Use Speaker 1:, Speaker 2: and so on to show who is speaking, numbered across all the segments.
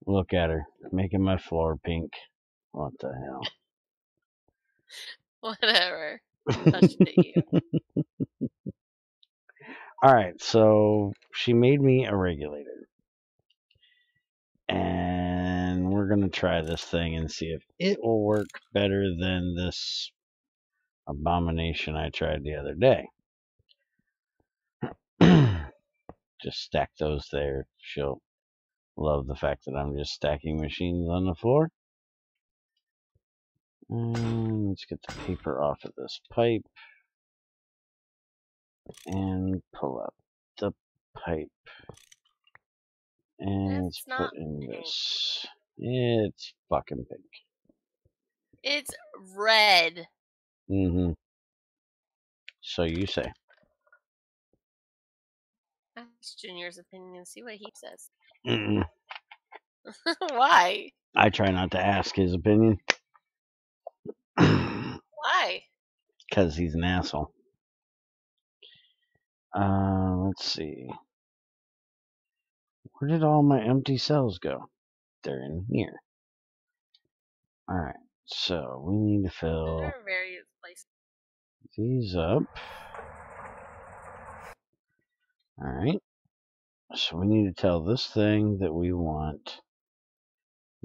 Speaker 1: Look at her, making my floor pink. What the hell?
Speaker 2: Whatever. Touched it, you.
Speaker 1: Alright, so she made me a regulator. And we're going to try this thing and see if it will work better than this abomination I tried the other day. Just stack those there. She'll love the fact that I'm just stacking machines on the floor. And let's get the paper off of this pipe. And pull up the pipe. And let's put in this. It's fucking pink.
Speaker 2: It's red.
Speaker 1: Mm-hmm. So you say.
Speaker 2: Ask Junior's opinion. See what he says.
Speaker 1: Mm-mm.
Speaker 2: Why?
Speaker 1: I try not to ask his opinion.
Speaker 2: Why?
Speaker 1: Because he's an asshole. Let's see. Where did all my empty cells go? They're in here. Alright, so we need to fill
Speaker 2: there are various places.
Speaker 1: These up. Alright. So we need to tell this thing that we want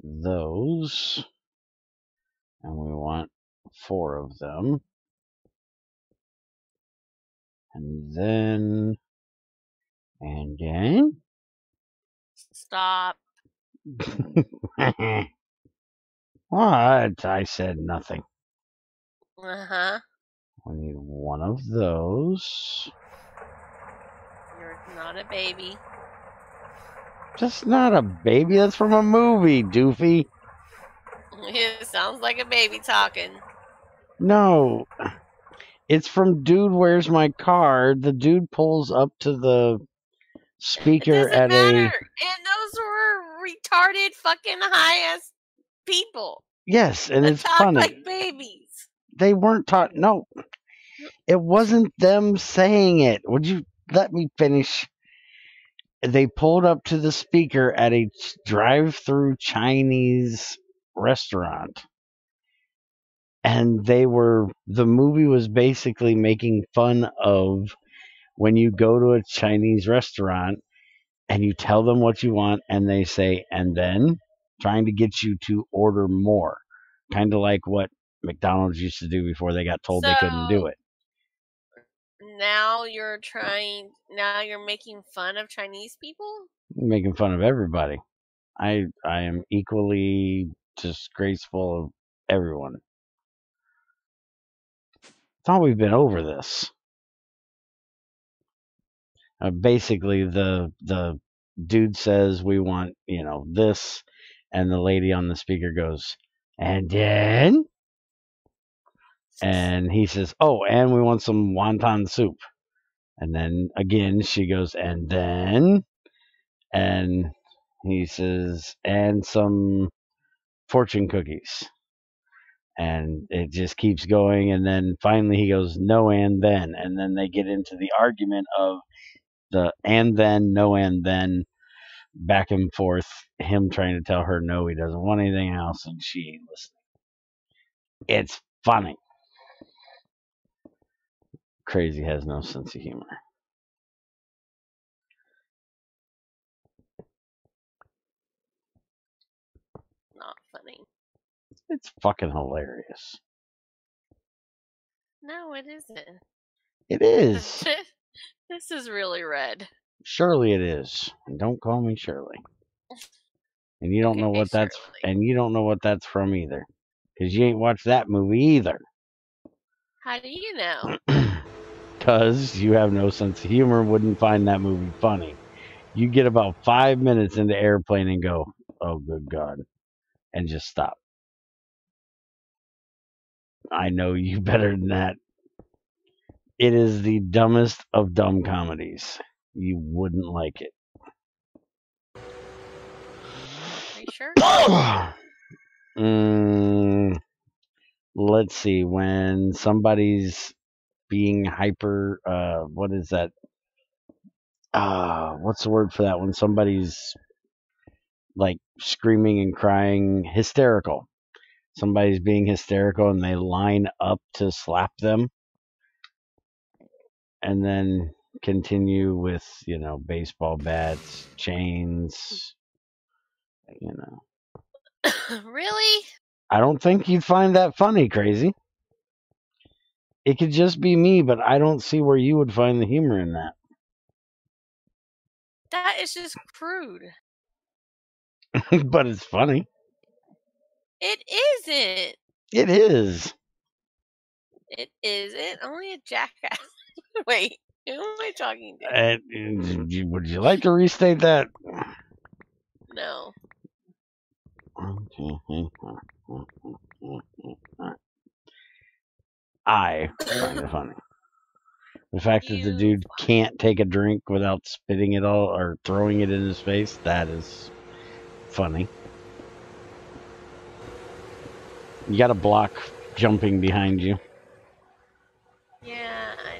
Speaker 1: those. And we want 4 of them. And then...
Speaker 2: Stop.
Speaker 1: What? I said nothing.
Speaker 2: Uh-huh.
Speaker 1: We need 1 of those.
Speaker 2: You're not a baby.
Speaker 1: Just not a baby. That's from a movie, doofy.
Speaker 2: It sounds like a baby talking.
Speaker 1: No. It's from Dude, Where's My Car? The dude pulls up to the speaker at
Speaker 2: matter.
Speaker 1: a...
Speaker 2: And those were retarded fucking high-ass people.
Speaker 1: Yes, and it's
Speaker 2: talk
Speaker 1: funny.
Speaker 2: Like babies.
Speaker 1: They weren't taught... No. It wasn't them saying it. Would you let me finish? They pulled up to the speaker at a drive-through Chinese restaurant. And the movie was basically making fun of when you go to a Chinese restaurant and you tell them what you want and they say, and then, trying to get you to order more. Kind of like what McDonald's used to do before they got told they couldn't do it.
Speaker 2: Now you're making fun of Chinese people?
Speaker 1: I'm making fun of everybody. I am equally disgraceful of everyone. Thought we've been over this. Basically, the dude says we want, this, and the lady on the speaker goes, and then, and he says, oh, and we want some wonton soup. And then again, she goes, and then, and he says, and some fortune cookies. And it just keeps going. And then finally he goes, no, and then. And then they get into the argument of the and then, no, and then, back and forth. Him trying to tell her, no, he doesn't want anything else. And she ain't listening. It's funny. Crazy has no sense of humor.
Speaker 2: Not funny.
Speaker 1: It's fucking hilarious.
Speaker 2: No, it isn't.
Speaker 1: It is.
Speaker 2: This is really red.
Speaker 1: Surely it is. And don't call me Shirley. And you don't know what that's and you don't know what that's from either. Because you ain't watched that movie either.
Speaker 2: How do you know?
Speaker 1: Because you have no sense of humor, wouldn't find that movie funny. You get about 5 minutes into Airplane and go, oh, good God. And just stop. I know you better than that. It is the dumbest of dumb comedies. You wouldn't like it.
Speaker 2: Are you sure?
Speaker 1: Let's see. When somebody's being hyper, what is that? What's the word for that? When somebody's like screaming and crying, hysterical. Somebody's being hysterical and they line up to slap them, and then continue with, baseball bats, chains,
Speaker 2: Really?
Speaker 1: I don't think you'd find that funny, Crazy. It could just be me, but I don't see where you would find the humor in that.
Speaker 2: That is just crude.
Speaker 1: But it's funny.
Speaker 2: It isn't.
Speaker 1: It is.
Speaker 2: It isn't. Only a jackass. Wait, who am I talking to?
Speaker 1: Would you like to restate that?
Speaker 2: No.
Speaker 1: I find it funny. The fact that the dude can't take a drink without spitting it all or throwing it in his face, that is funny. You got a block jumping behind you.
Speaker 2: Yeah, I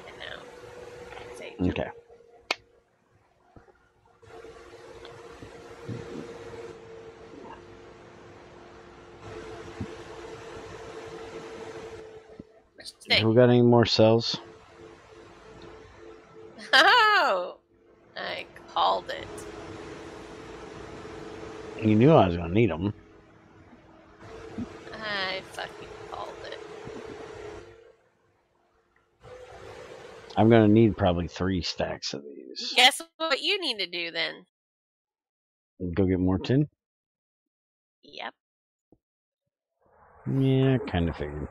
Speaker 2: know.
Speaker 1: Okay. Who got any more cells?
Speaker 2: Oh, I called it.
Speaker 1: You knew I was going to need them.
Speaker 2: I fucking called it.
Speaker 1: I'm going to need probably 3 stacks of these.
Speaker 2: Guess what you need to do then?
Speaker 1: Go get more tin?
Speaker 2: Yep.
Speaker 1: Yeah, kind of figured.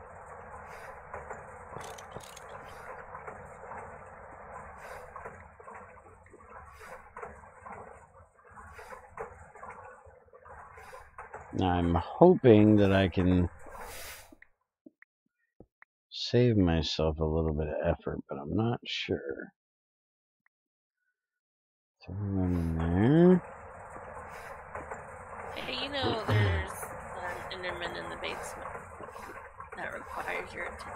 Speaker 1: I'm hoping that I can save myself a little bit of effort, but I'm not sure. Throw them in there.
Speaker 2: Hey, you know there's an Enderman in the basement that requires your attention.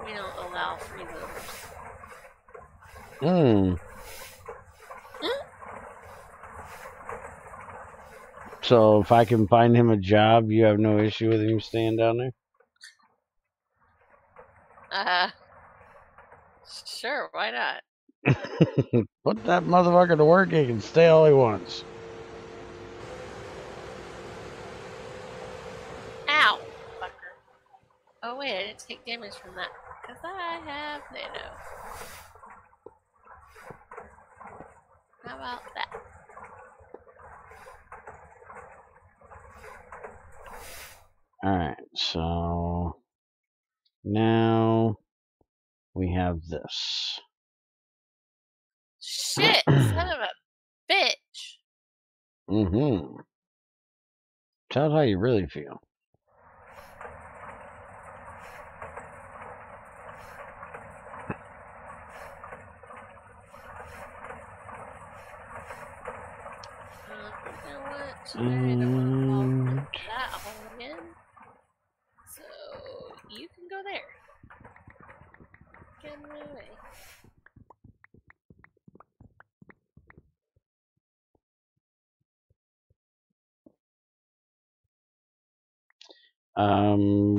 Speaker 2: We don't allow freeloaders.
Speaker 1: So if I can find him a job, you have no issue with him staying down there?
Speaker 2: Sure, why not?
Speaker 1: Put that motherfucker to work, he can stay all he wants.
Speaker 2: Ow, fucker. Oh wait, I didn't take damage from that. Because I have nano. How about that?
Speaker 1: Alright, so now we have this.
Speaker 2: Shit, son of a bitch.
Speaker 1: Tell us how you really feel.
Speaker 2: You know what? I don't want to walk that hole again. So you can go there. Get my way.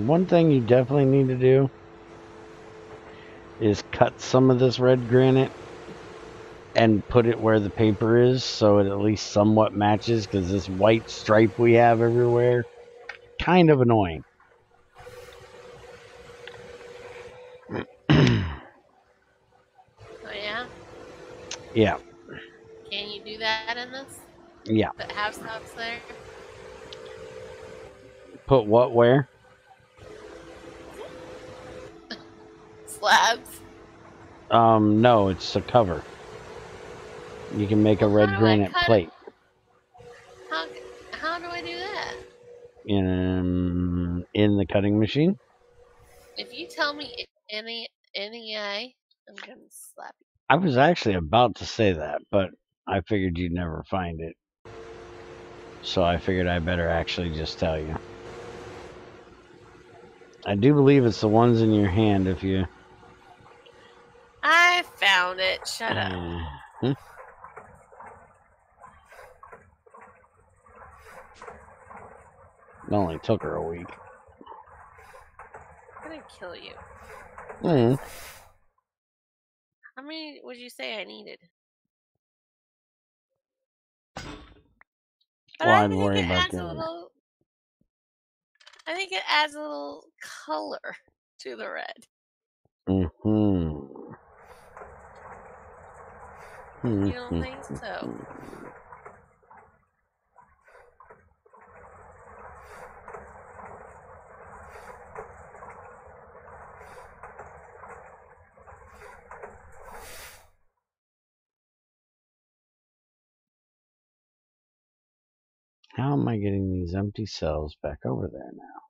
Speaker 1: One thing you definitely need to do is cut some of this red granite and put it where the paper is so it at least somewhat matches, because this white stripe we have everywhere, kind of annoying.
Speaker 2: Oh yeah?
Speaker 1: Yeah.
Speaker 2: Can you do that in this?
Speaker 1: Yeah.
Speaker 2: Put house tops there?
Speaker 1: Put what where?
Speaker 2: Slabs?
Speaker 1: No, it's a cover. You can make a red granite plate.
Speaker 2: How do I do that?
Speaker 1: In the cutting machine.
Speaker 2: If you tell me any I'm gonna slap you.
Speaker 1: I was actually about to say that, but I figured you'd never find it. So I figured I better actually just tell you. I do believe it's the ones in your hand if you...
Speaker 2: I found it. Shut up.
Speaker 1: It only took her a week.
Speaker 2: I'm gonna kill you.
Speaker 1: Mm.
Speaker 2: How many would you say I needed? But
Speaker 1: Well,
Speaker 2: I
Speaker 1: I'd
Speaker 2: think
Speaker 1: worry
Speaker 2: it
Speaker 1: about
Speaker 2: adds a
Speaker 1: getting.
Speaker 2: little. I think it adds a little color to the red.
Speaker 1: Mm-hmm.
Speaker 2: You don't think so?
Speaker 1: How am I getting these empty cells back over there now?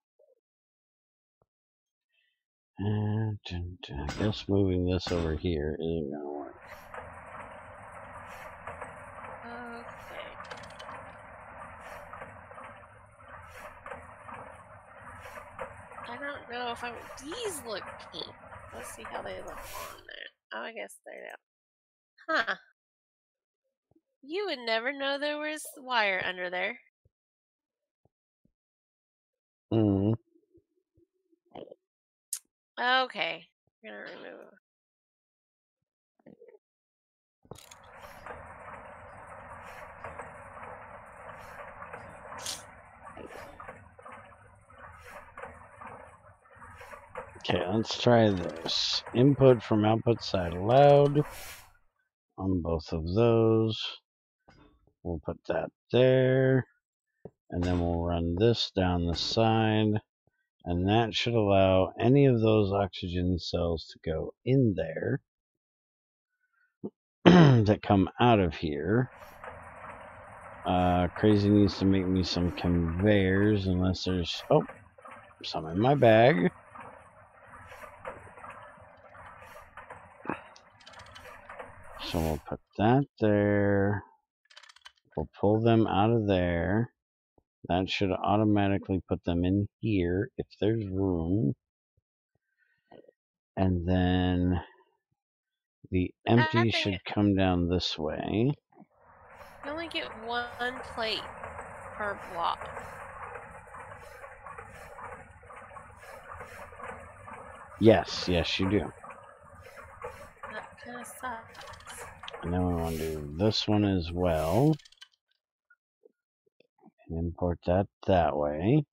Speaker 1: And I guess moving this over here isn't going to work.
Speaker 2: Okay. I don't know if I. These look pink. Let's see how they look on there. Oh, I guess they're out. Huh. You would never know there was wire under there.
Speaker 1: Mm.
Speaker 2: Okay. I'm gonna remove.
Speaker 1: Okay, let's try this. Input from output side allowed on both of those. We'll put that there. And then we'll run this down the side. And that should allow any of those oxygen cells to go in there that come out of here. Crazy needs to make me some conveyors unless there's, oh, some in my bag. So we'll put that there. We'll pull them out of there. That should automatically put them in here if there's room. And then the empty should come down this way.
Speaker 2: You only get one plate per block.
Speaker 1: Yes, yes, you do.
Speaker 2: That kind of sucks.
Speaker 1: And then we want to do this one as well. And import that way.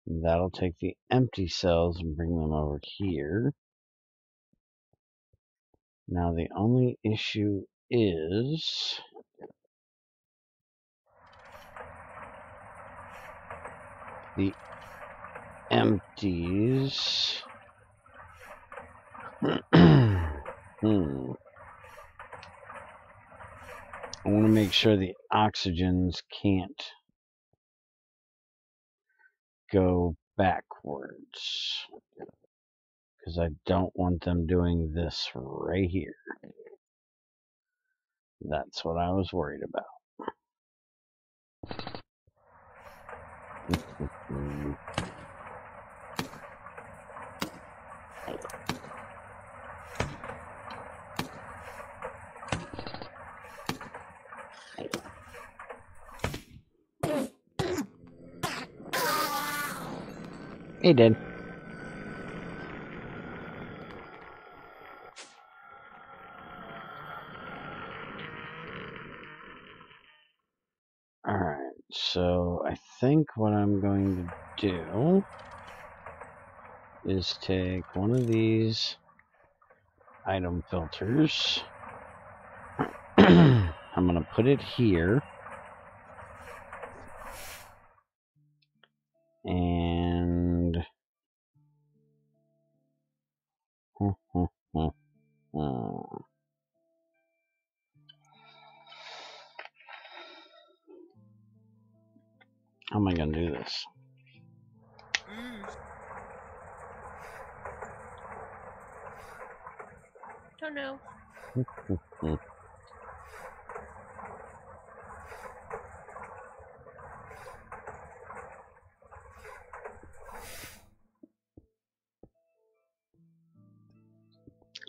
Speaker 1: And that'll take the empty cells and bring them over here. Now the only issue is the empties. I want to make sure the oxygens can't go backwards. Because I don't want them doing this right here. That's what I was worried about. He did. Alright, so I think what I'm going to do is take one of these item filters. I'm going to put it here. And how am I going to do this?
Speaker 2: Don't know.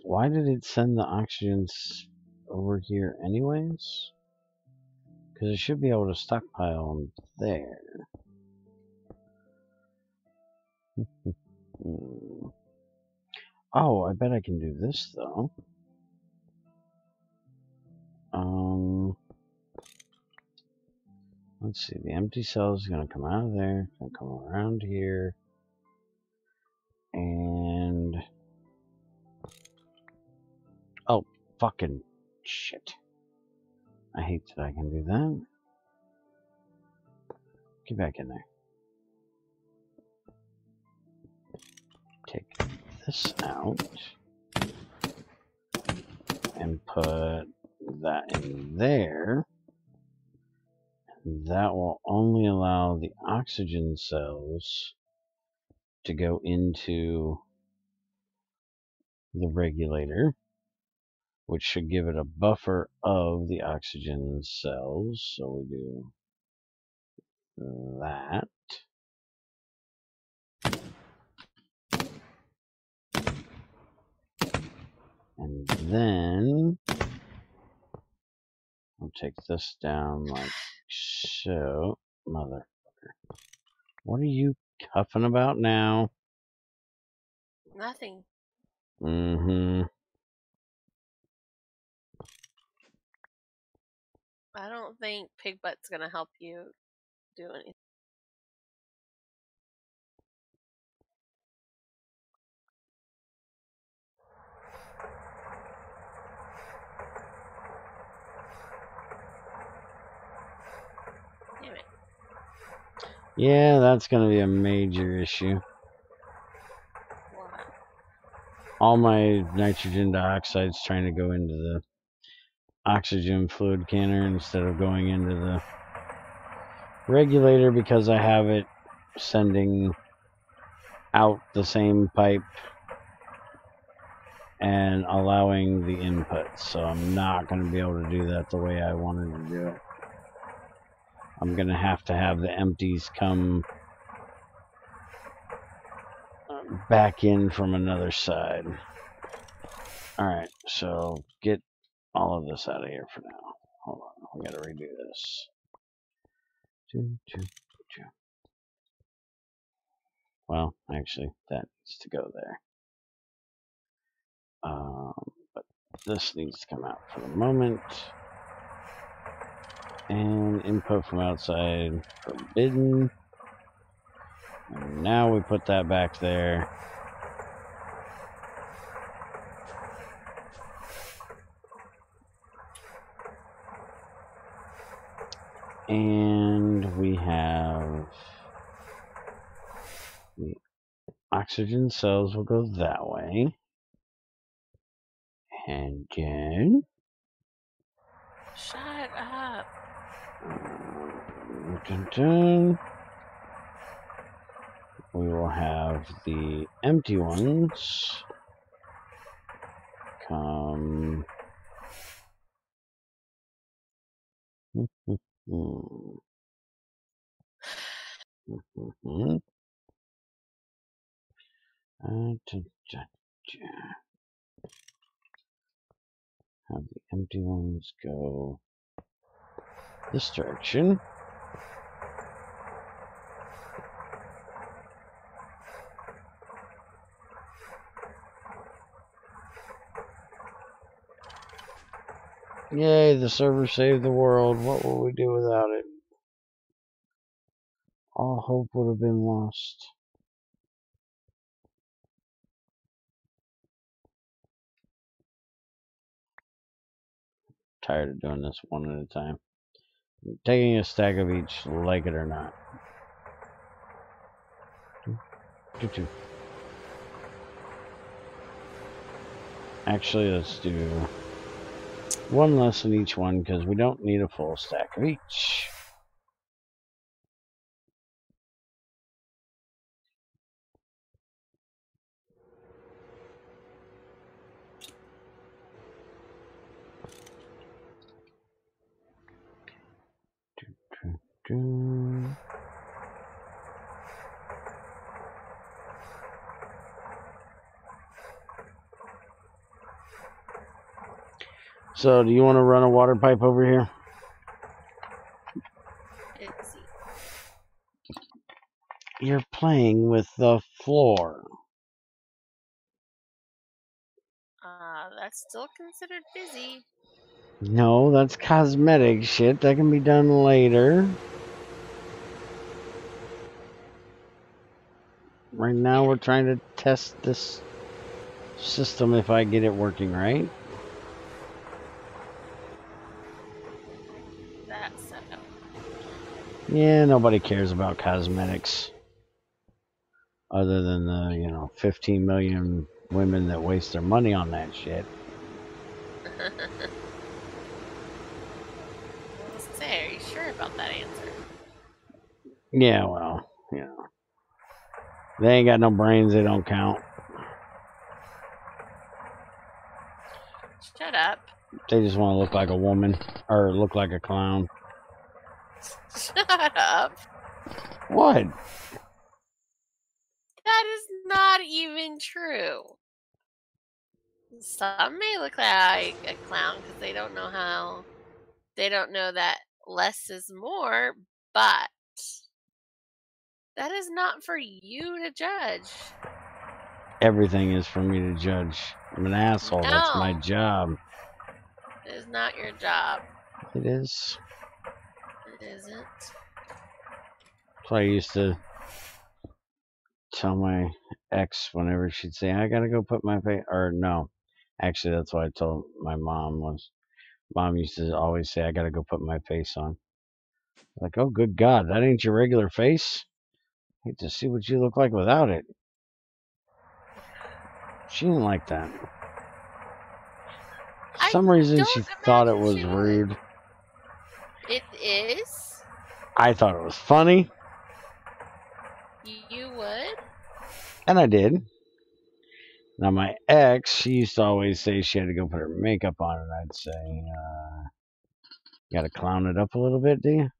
Speaker 1: Why did it send the oxygens over here anyways? Because I should be able to stockpile them there. Oh, I bet I can do this though. Let's see. The empty cell is going to come out of there. It's going to come around here. And... oh, fucking shit. I hate that I can do that. Get back in there. Take this out. And put that in there. That will only allow the oxygen cells to go into the regulator, which should give it a buffer of the oxygen cells. So we do that. And then I'll take this down like so. Motherfucker. What are you cuffing about now?
Speaker 2: Nothing.
Speaker 1: Mm-hmm.
Speaker 2: I don't think Pig Butt's gonna help you do anything. Damn it.
Speaker 1: Yeah, that's going to be a major issue.
Speaker 2: What?
Speaker 1: All my nitrogen dioxide's trying to go into the oxygen fluid canner instead of going into the regulator because I have it sending out the same pipe and allowing the input. So I'm not going to be able to do that the way I wanted to do it. I'm going to have the empties come back in from another side. Alright, so get all of this out of here for now. Hold on, we gotta redo this. Well, actually, that needs to go there. But this needs to come out for the moment. And input from outside forbidden. And now we put that back there. And we have the oxygen cells will go that way. And then...
Speaker 2: shut up.
Speaker 1: We will have the empty ones come... Have the empty ones go this direction. Yay, the server saved the world. What will we do without it? All hope would have been lost. Tired of doing this one at a time. I'm taking a stack of each, like it or not. Actually, let's do one less in each one because we don't need a full stack of each. So, do you want to run a water pipe over here?
Speaker 2: Let's see.
Speaker 1: You're playing with the floor.
Speaker 2: That's still considered busy.
Speaker 1: No, that's cosmetic shit. That can be done later. Right now, we're trying to test this system if I get it working right.
Speaker 2: That's so.
Speaker 1: Yeah, nobody cares about cosmetics. Other than the, 15 million women that waste their money on that shit.
Speaker 2: I was gonna say, are you sure about that answer?
Speaker 1: Yeah, well, they ain't got no brains, they don't count.
Speaker 2: Shut up.
Speaker 1: They just want to look like a woman or look like a clown.
Speaker 2: Shut up.
Speaker 1: What?
Speaker 2: That is not even true. Some may look like a clown because they don't know that less is more, but that is not for you to judge.
Speaker 1: Everything is for me to judge. I'm an asshole.
Speaker 2: No.
Speaker 1: That's my job.
Speaker 2: It is not your job.
Speaker 1: It is.
Speaker 2: It isn't.
Speaker 1: So I used to tell my ex whenever she'd say, I gotta go put my face, or no. Actually, that's what I told my mom was. Mom used to always say, I gotta go put my face on. Like, oh, good God, that ain't your regular face? I hate to see what you look like without it. She didn't like that. For some reason, she thought it was rude.
Speaker 2: It is?
Speaker 1: I thought it was funny.
Speaker 2: You would?
Speaker 1: And I did. Now, my ex, she used to always say she had to go put her makeup on, and I'd say, you gotta clown it up a little bit, do you?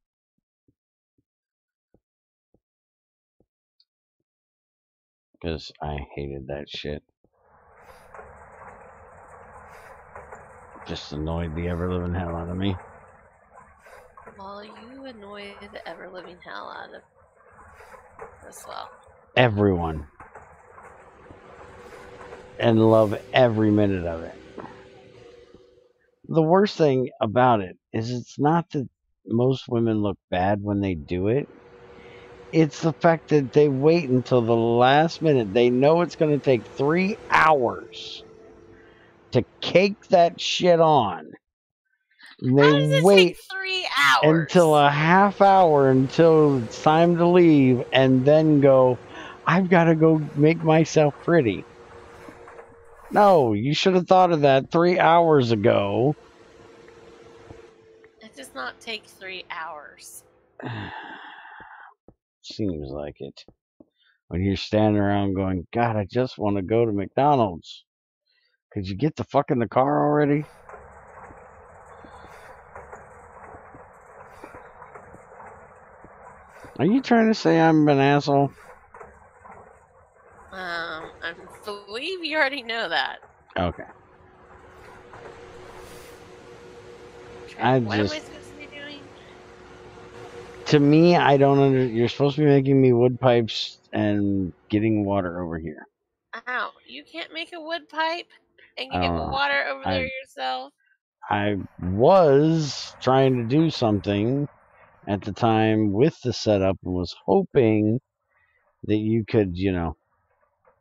Speaker 1: Because I hated that shit. Just annoyed the ever-living hell out of me.
Speaker 2: Well, you annoy the ever-living hell out of as well.
Speaker 1: Everyone. And love every minute of it. The worst thing about it is it's not that most women look bad when they do it. It's the fact that they wait until the last minute. They know it's going to take 3 hours to cake that shit on. And they
Speaker 2: How does it
Speaker 1: wait
Speaker 2: take 3 hours?
Speaker 1: until a half hour until it's time to leave and then go, I've got to go make myself pretty. No, you should have thought of that 3 hours ago.
Speaker 2: It does not take 3 hours.
Speaker 1: Seems like it. When you're standing around going, God, I just want to go to McDonald's. Could you get the fuck in the car already? Are you trying to say I'm an asshole?
Speaker 2: I believe you already know that.
Speaker 1: Okay.
Speaker 2: What am I supposed to be doing?
Speaker 1: To me, I don't you're supposed to be making me wood pipes and getting water over here.
Speaker 2: Ow, you can't make a wood pipe and get water over there yourself?
Speaker 1: I was trying to do something at the time with the setup and was hoping that you could,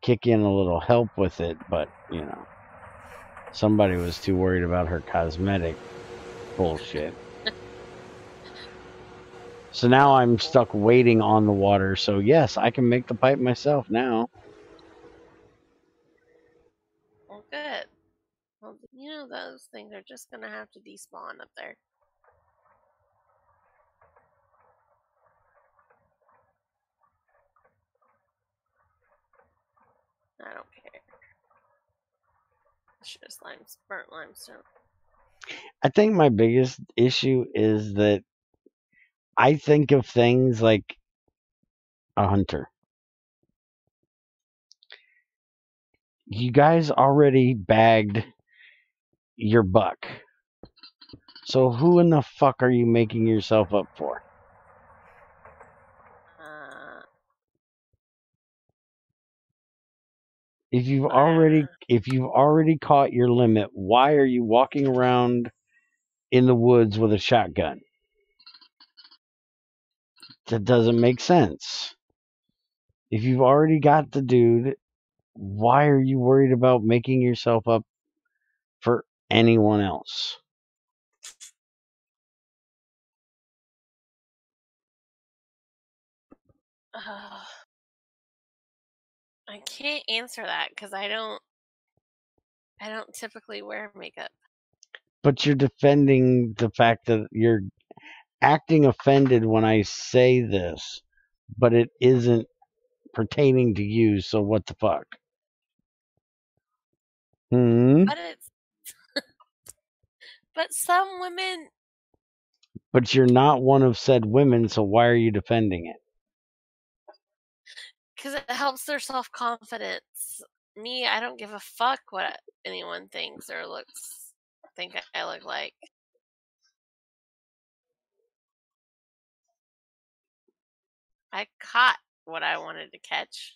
Speaker 1: kick in a little help with it, but, somebody was too worried about her cosmetic bullshit. So now I'm stuck waiting on the water. So yes, I can make the pipe myself now.
Speaker 2: Well, good. Well, those things are just going to have to despawn up there. I don't care. It's just burnt limestone.
Speaker 1: I think my biggest issue is that I think of things like a hunter. You guys already bagged your buck. So who in the fuck are you making yourself up for? If you've already caught your limit, why are you walking around in the woods with a shotgun? That doesn't make sense. If you've already got the dude, why are you worried about making yourself up for anyone else?
Speaker 2: I can't answer that because I don't typically wear makeup.
Speaker 1: But you're defending the fact that you're acting offended when I say this, but it isn't pertaining to you, so what the fuck?
Speaker 2: But it's but some women.
Speaker 1: But you're not one of said women, so why are you defending it?
Speaker 2: Because it helps their self-confidence. Me, I don't give a fuck what anyone thinks or think I look like. I caught what I wanted to catch.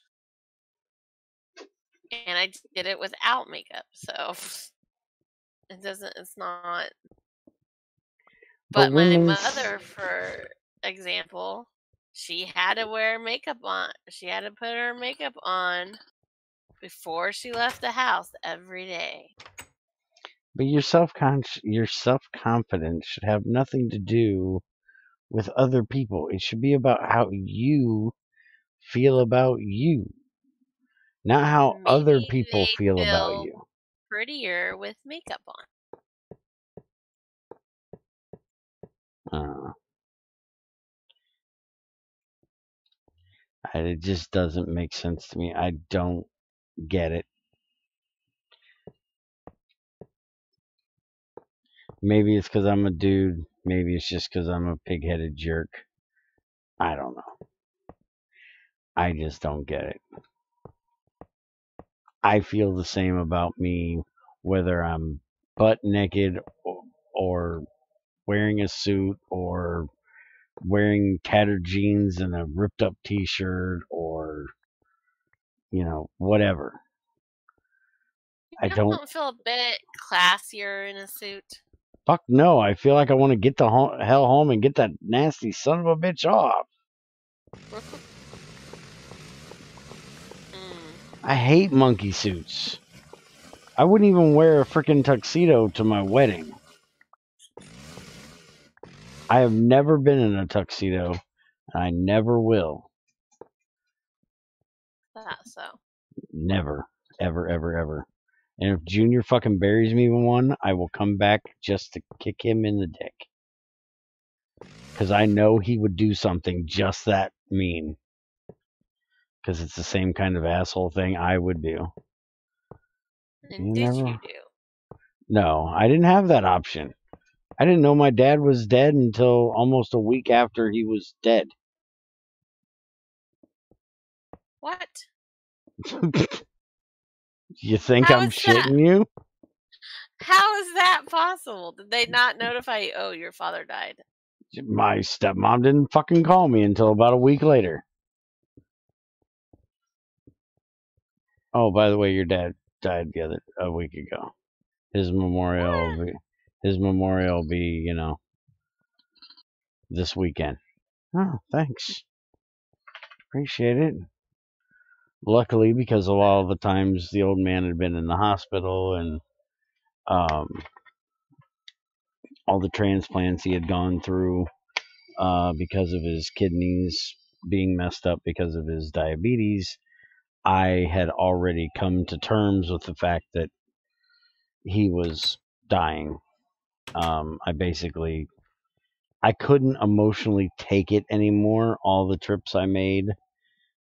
Speaker 2: And I did it without makeup, so it's not. But my mother, for example, she had to wear makeup on. She had to put her makeup on before she left the house every day.
Speaker 1: But your self-confidence should have nothing to do with other people. It should be about how you feel about you, not how other people feel about you.
Speaker 2: Prettier with makeup on.
Speaker 1: It just doesn't make sense to me. I don't get it. Maybe it's because I'm a dude. Maybe it's just because I'm a pig-headed jerk. I don't know. I just don't get it. I feel the same about me, whether I'm butt naked or wearing a suit or wearing tattered jeans and a ripped up t-shirt or, whatever. I don't
Speaker 2: feel a bit classier in a suit.
Speaker 1: Fuck no. I feel like I want to get the hell home and get that nasty son of a bitch off. I hate monkey suits. I wouldn't even wear a freaking tuxedo to my wedding. I have never been in a tuxedo, and I never will.
Speaker 2: So.
Speaker 1: Never. Ever, ever, ever. And if Junior fucking buries me in one, I will come back just to kick him in the dick. Because I know he would do something just that mean. Because it's the same kind of asshole thing I would do.
Speaker 2: And did you do?
Speaker 1: No, I didn't have that option. I didn't know my dad was dead until almost a week after he was dead.
Speaker 2: What?
Speaker 1: You think I'm shitting you?
Speaker 2: How is that possible? Did they not notify you? Oh, your father died.
Speaker 1: My stepmom didn't fucking call me until about a week later. Oh, by the way, your dad died a week ago. His memorial will be, this weekend. Oh, thanks. Appreciate it. Luckily, because a lot of the times the old man had been in the hospital and all the transplants he had gone through because of his kidneys being messed up because of his diabetes, I had already come to terms with the fact that he was dying. I couldn't emotionally take it anymore. All the trips I made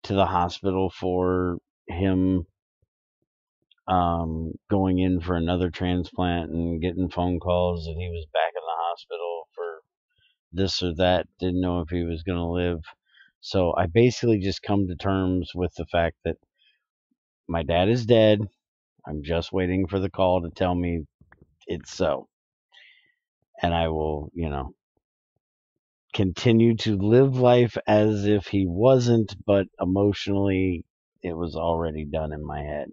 Speaker 1: to the hospital for him going in for another transplant and getting phone calls that he was back in the hospital for this or that, didn't know if he was going to live. So I basically just come to terms with the fact that my dad is dead. I'm just waiting for the call to tell me it's so. and I will, continue to live life as if he wasn't, but emotionally it was already done in my head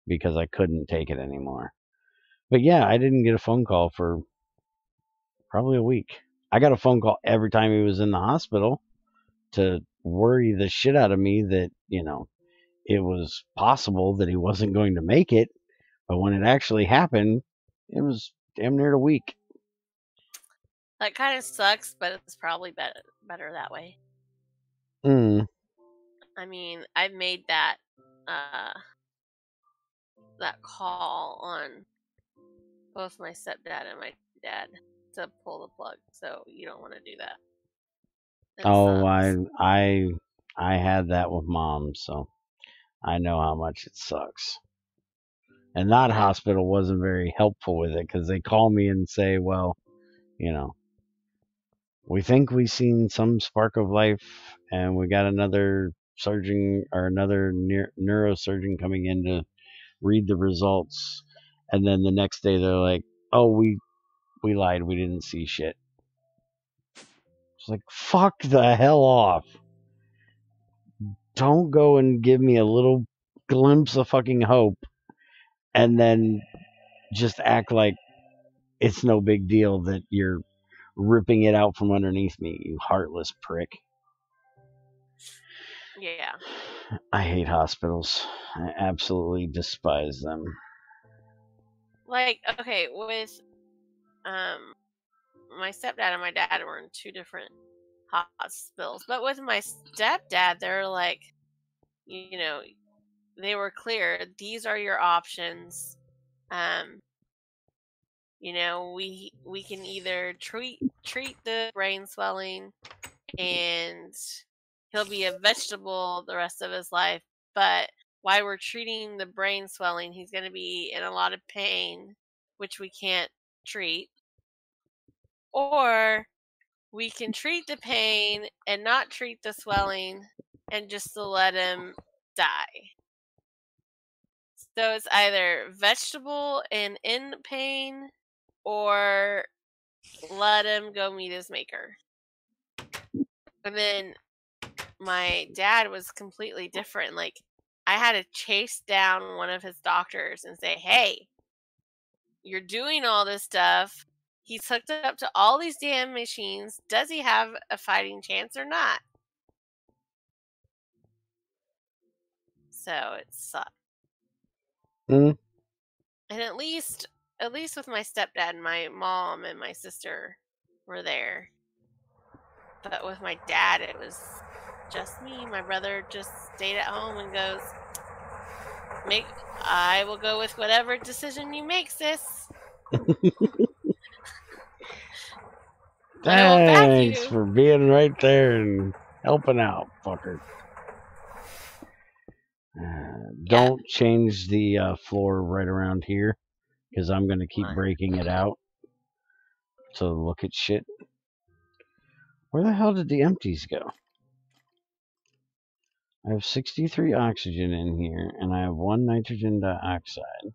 Speaker 1: because I couldn't take it anymore. But yeah, I didn't get a phone call for probably a week. I got a phone call every time he was in the hospital to worry the shit out of me that, it was possible that he wasn't going to make it. But when it actually happened, it was damn near a week.
Speaker 2: That kind of sucks, but it's probably better that way.
Speaker 1: Mm.
Speaker 2: I mean, I've made that call on both my stepdad and my dad to pull the plug. So you don't want to do that. It sucks.
Speaker 1: I had that with mom, so I know how much it sucks. And that hospital wasn't very helpful with it because they call me and say, well, we think we've seen some spark of life, and we got another surgeon or another neurosurgeon coming in to read the results. And then the next day they're like, oh, we lied. We didn't see shit. It's like, fuck the hell off. Don't go and give me a little glimpse of fucking hope and then just act like it's no big deal that you're ripping it out from underneath me, you heartless prick.
Speaker 2: Yeah.
Speaker 1: I hate hospitals. I absolutely despise them.
Speaker 2: Like, okay, with my stepdad and my dad were in two different hospitals, but with my stepdad, they're like, they were clear. These are your options. We can either treat the brain swelling, and he'll be a vegetable the rest of his life. But while we're treating the brain swelling, he's going to be in a lot of pain, which we can't treat. Or we can treat the pain and not treat the swelling and just to let him die. So it's either vegetable and in pain, or let him go meet his maker. And then my dad was completely different. Like, I had to chase down one of his doctors and say, hey, you're doing all this stuff. He's hooked up to all these damn machines. Does he have a fighting chance or not? So it sucked.
Speaker 1: Mm.
Speaker 2: And at least with my stepdad, my mom and my sister were there. But with my dad, it was just me. My brother just stayed at home and goes, I will go with whatever decision you make, sis.
Speaker 1: Thanks for being right there and helping out, fucker. Don't change the floor right around here, because I'm going to keep breaking it out to look at shit. Where the hell did the empties go? I have 63 oxygen in here, and I have 1 nitrogen dioxide.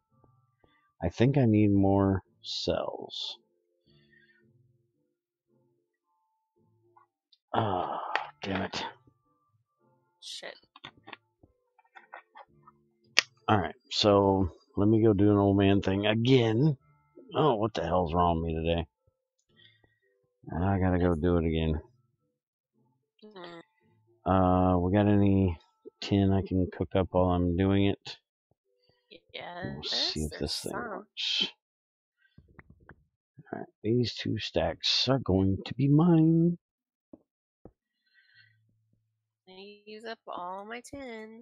Speaker 1: I think I need more cells. Oh, damn it.
Speaker 2: Shit.
Speaker 1: Alright, so let me go do an old man thing again. Oh, what the hell's wrong with me today? I gotta go do it again. We got any tin I can cook up while I'm doing it?
Speaker 2: Yeah.
Speaker 1: We'll see if this thing works. Alright, these 2 stacks are going to be mine.
Speaker 2: I use up all my tin.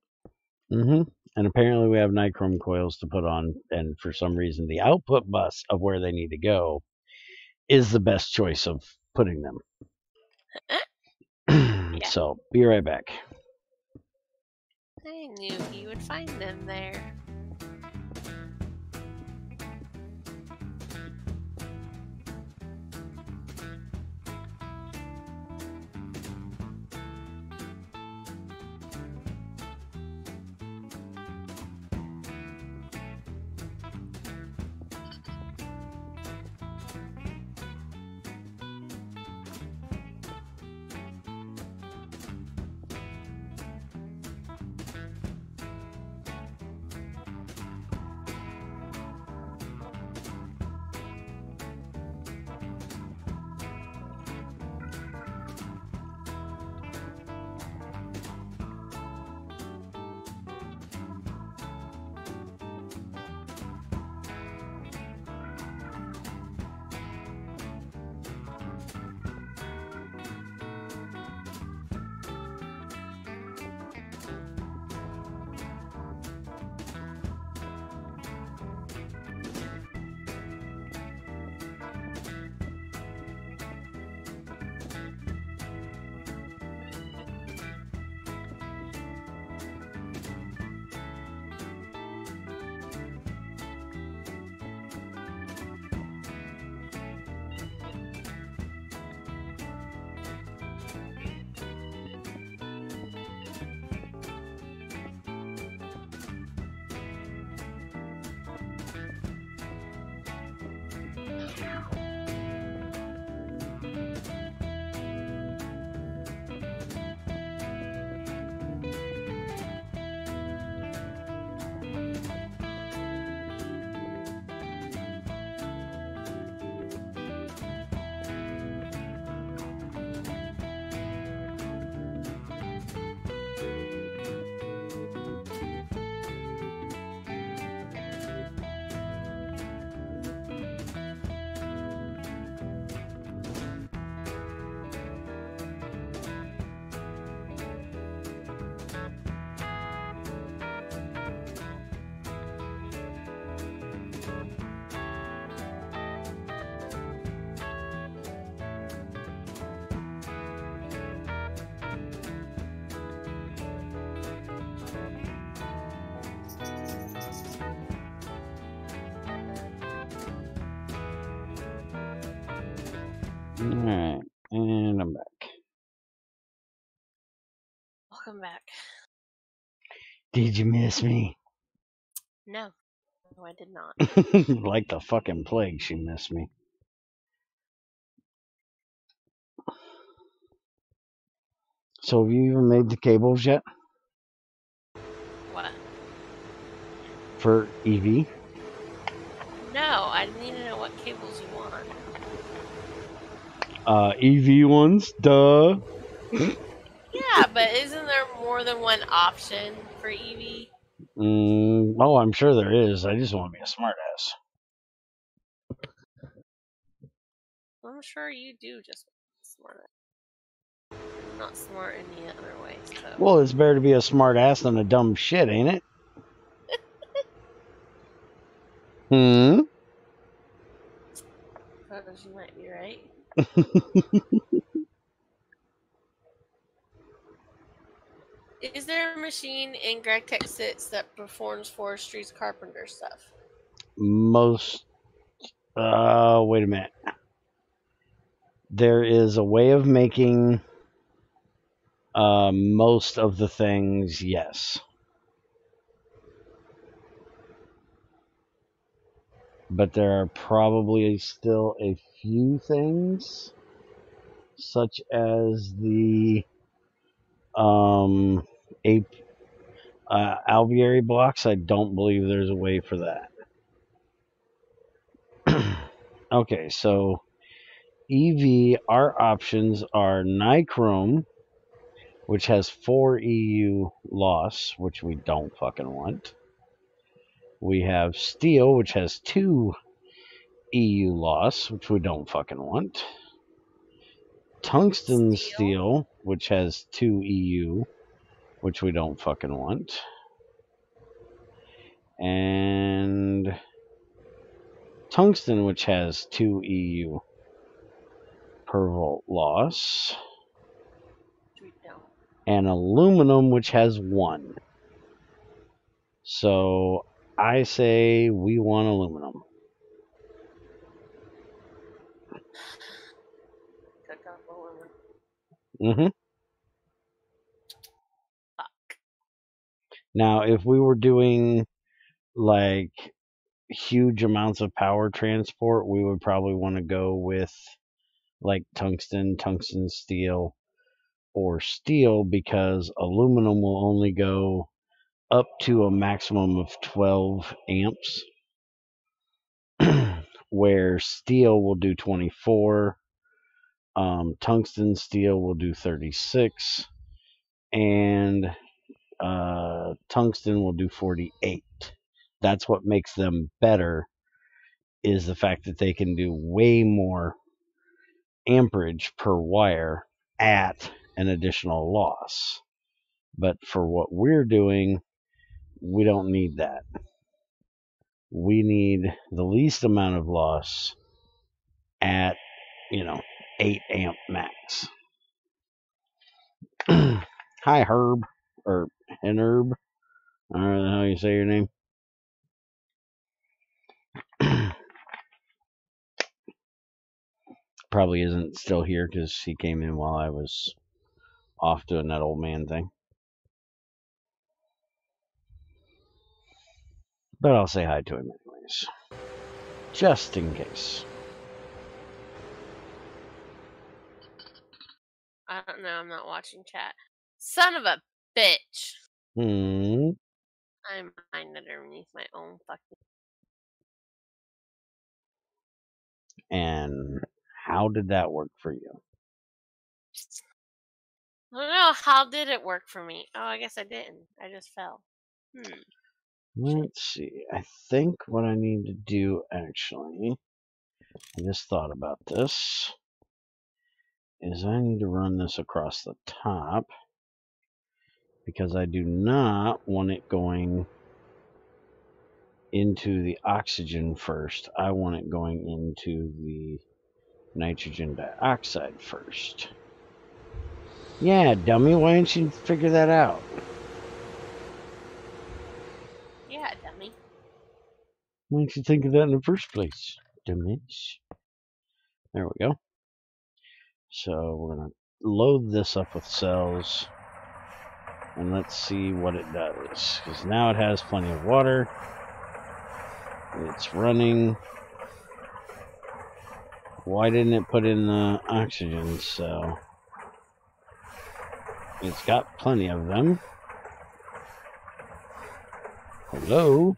Speaker 1: And apparently we have nichrome coils to put on, and for some reason the output bus of where they need to go is the best choice of putting them. So, be right back.
Speaker 2: I knew you would find them there.
Speaker 1: Alright, and I'm back.
Speaker 2: Welcome back.
Speaker 1: Did you miss me?
Speaker 2: No. No, I did not.
Speaker 1: Like the fucking plague, she missed me. So have you even made the cables yet?
Speaker 2: What?
Speaker 1: For EV?
Speaker 2: No, I need to know what cables you want.
Speaker 1: EV ones, duh.
Speaker 2: Yeah, but isn't there more than one option for EV?
Speaker 1: Oh, I'm sure there is. I just want to be a smartass.
Speaker 2: I'm sure you do just smart. I'm not smart any other way, so.
Speaker 1: Well, it's better to be a smartass than a dumb shit, ain't it?
Speaker 2: Suppose you might be right. Is there a machine in Greg Tech 6 that performs forestry's carpenter stuff?
Speaker 1: Most. Wait a minute. There is a way of making most of the things, yes. But there are probably still a few things, such as the alveary blocks. I don't believe there's a way for that. Okay, so EV, our options are nichrome, which has 4 EU loss, which we don't fucking want. We have steel, which has 2 EU loss, which we don't fucking want. Tungsten steel, which has 2 EU, which we don't fucking want. And tungsten, which has 2 EU per volt loss. And aluminum, which has 1. So I say we want aluminum. Mm-hmm.
Speaker 2: Fuck.
Speaker 1: Now, if we were doing like huge amounts of power transport, we would probably want to go with like tungsten steel, or steel, because aluminum will only go up to a maximum of 12 amps, where steel will do 24, tungsten steel will do 36, and tungsten will do 48. That's what makes them better, is the fact that they can do way more amperage per wire at an additional loss. But for what we're doing, we don't need that. We need the least amount of loss at, 8 amp max. Hi, Herb, or Henherb. I don't know how you say your name. Probably isn't still here because he came in while I was off doing that old man thing. But I'll say hi to him anyways, just in case.
Speaker 2: I don't know. I'm not watching chat. Son of a bitch. I'm minded underneath my own fucking.
Speaker 1: And how did that work for you?
Speaker 2: I don't know. How did it work for me? Oh, I guess I didn't. I just fell.
Speaker 1: Let's see. I think what I need to do, actually, I just thought about this, is I need to run this across the top, because I do not want it going into the oxygen first. I want it going into the nitrogen dioxide first. Yeah, dummy, why didn't you figure that out?
Speaker 2: Yeah, dummy.
Speaker 1: Why didn't you think of that in the first place, dummies? There we go. So we're going to load this up with cells. And let's see what it does. Because now it has plenty of water. It's running. Why didn't it put in the oxygen cell? It's got plenty of them. Hello?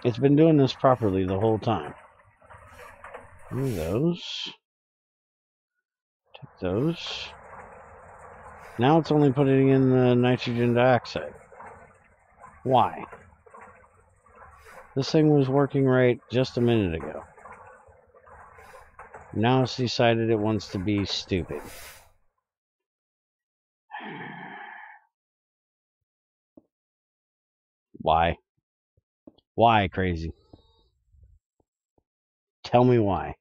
Speaker 1: It's been doing this properly the whole time. Give me those. Take those. Now it's only putting in the nitrogen dioxide. Why? This thing was working right just a minute ago. Now it's decided it wants to be stupid. Why? Why, crazy? Tell me why.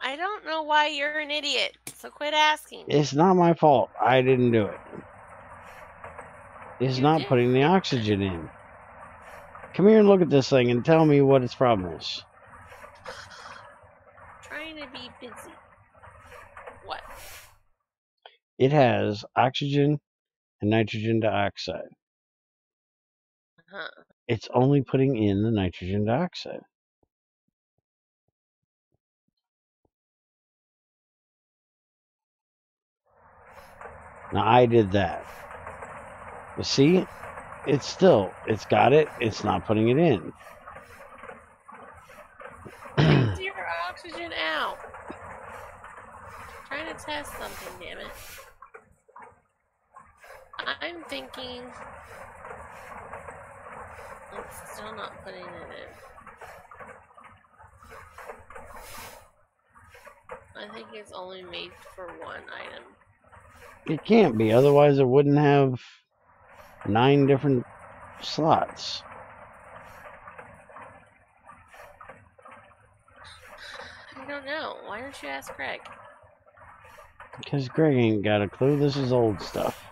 Speaker 2: I don't know why you're an idiot, so quit asking.
Speaker 1: It's not my fault. I didn't do it. It's not putting the oxygen in. Come here and look at this thing and tell me what its problem is.
Speaker 2: Trying to be busy. What?
Speaker 1: It has oxygen and nitrogen dioxide.
Speaker 2: Huh.
Speaker 1: It's only putting in the nitrogen dioxide. Now I did that. You see? It's got it. It's not putting it in.
Speaker 2: Take your oxygen out. Trying to test something, damn it. I'm thinking it's still not putting it in. I think it's only made for one item.
Speaker 1: It can't be, otherwise it wouldn't have 9 different slots.
Speaker 2: I don't know. Why don't you ask Greg?
Speaker 1: Because Greg ain't got a clue. This is old stuff.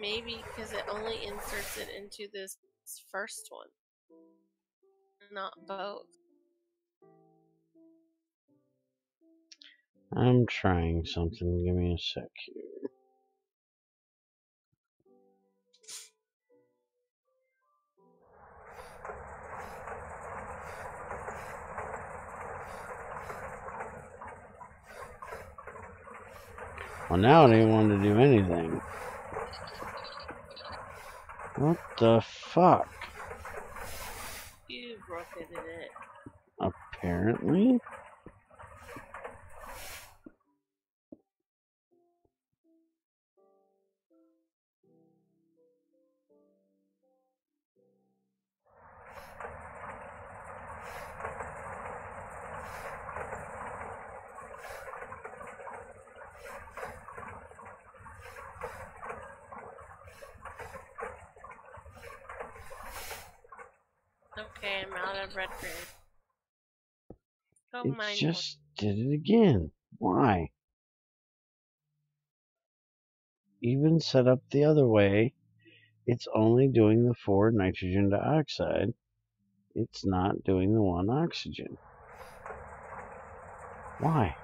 Speaker 2: Maybe because it only inserts it into this first one, not both.
Speaker 1: I'm trying something. Give me a sec here. Well, now it ain't wanting to do anything. What the fuck?
Speaker 2: You broken it.
Speaker 1: Apparently.
Speaker 2: Okay, I'm out of red grid.
Speaker 1: It just did it again. Why? Even set up the other way, it's only doing the 4 nitrogen dioxide. It's not doing the 1 oxygen. Why?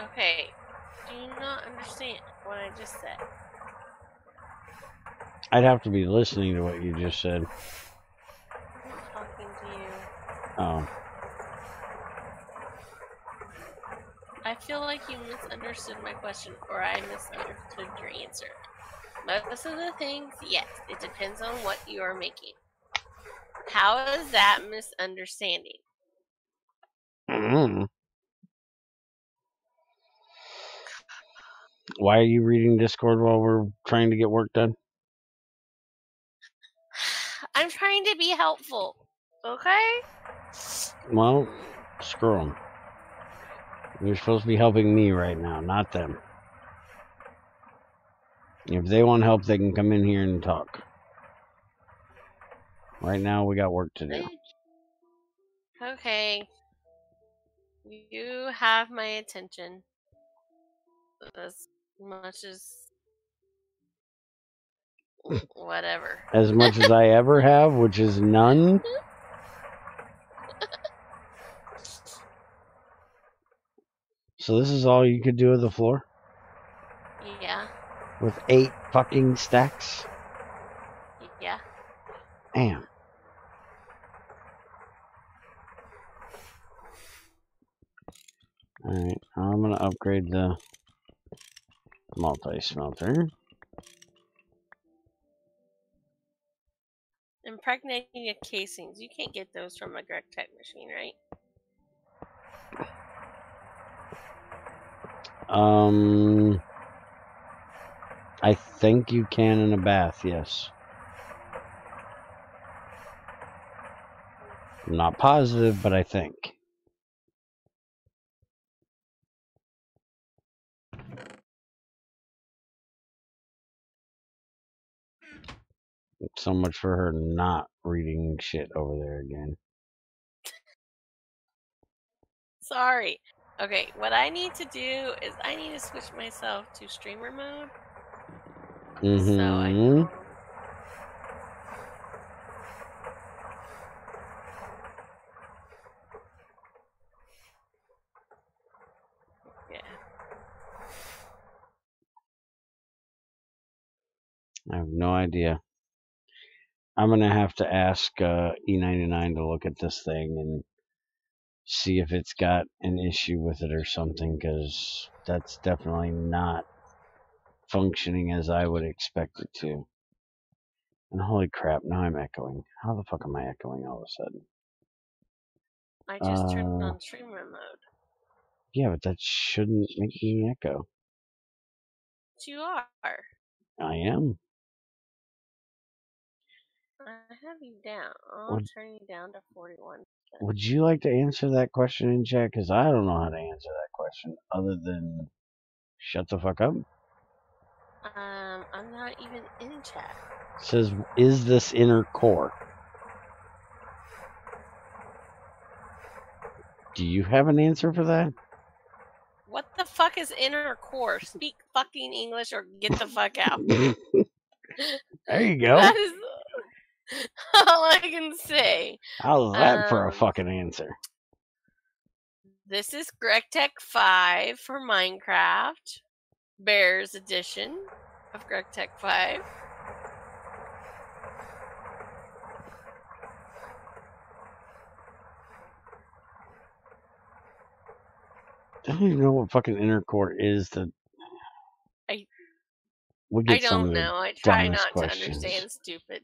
Speaker 2: Okay, do you not understand what I just said?
Speaker 1: I'd have to be listening to what you just said.
Speaker 2: I'm talking to you.
Speaker 1: Oh.
Speaker 2: I feel like you misunderstood my question, or I misunderstood your answer. Most of the things, yes, it depends on what you are making. How is that misunderstanding?
Speaker 1: Mm. Why are you reading Discord while we're trying to get work done?
Speaker 2: I'm trying to be helpful. Okay?
Speaker 1: Well, screw them. You're supposed to be helping me right now, not them. If they want help, they can come in here and talk. Right now, we got work to do.
Speaker 2: Okay. You have my attention. As much as whatever.
Speaker 1: As much as I ever have, which is none. So this is all you could do with the floor?
Speaker 2: Yeah.
Speaker 1: With 8 fucking stacks?
Speaker 2: Yeah.
Speaker 1: Damn. Alright, I'm gonna upgrade the multi-smelter.
Speaker 2: Impregnating casings. You can't get those from a Greg Tech machine, right?
Speaker 1: I think you can in a bath, yes. I'm not positive, but I think. So much for her not reading shit over there again.
Speaker 2: Sorry. Okay, what I need to do is I need to switch myself to streamer mode.
Speaker 1: Mm-hmm.
Speaker 2: So I yeah.
Speaker 1: I have no idea. I'm gonna have to ask E99 to look at this thing and see if it's got an issue with it or something, because that's definitely not functioning as I would expect it to. And holy crap, now I'm echoing. How the fuck am I echoing all of a sudden?
Speaker 2: I just turned on streamer mode.
Speaker 1: Yeah, but that shouldn't make me echo.
Speaker 2: But you are.
Speaker 1: I am.
Speaker 2: I have you down. I'll turn you down to 41.
Speaker 1: Would you like to answer that question in chat? Because I don't know how to answer that question other than shut the fuck up.
Speaker 2: I'm not even in chat.
Speaker 1: It says, is this inner core? Do you have an answer for that?
Speaker 2: What the fuck is inner core? Speak fucking English or get the fuck out.
Speaker 1: There you go.
Speaker 2: That is all I can say.
Speaker 1: How's that for a fucking answer?
Speaker 2: This is GregTech 5 for Minecraft. Bears edition of GregTech 5.
Speaker 1: I don't even know what fucking inner core is.
Speaker 2: I
Speaker 1: we'll
Speaker 2: don't know. I try not to understand stupid.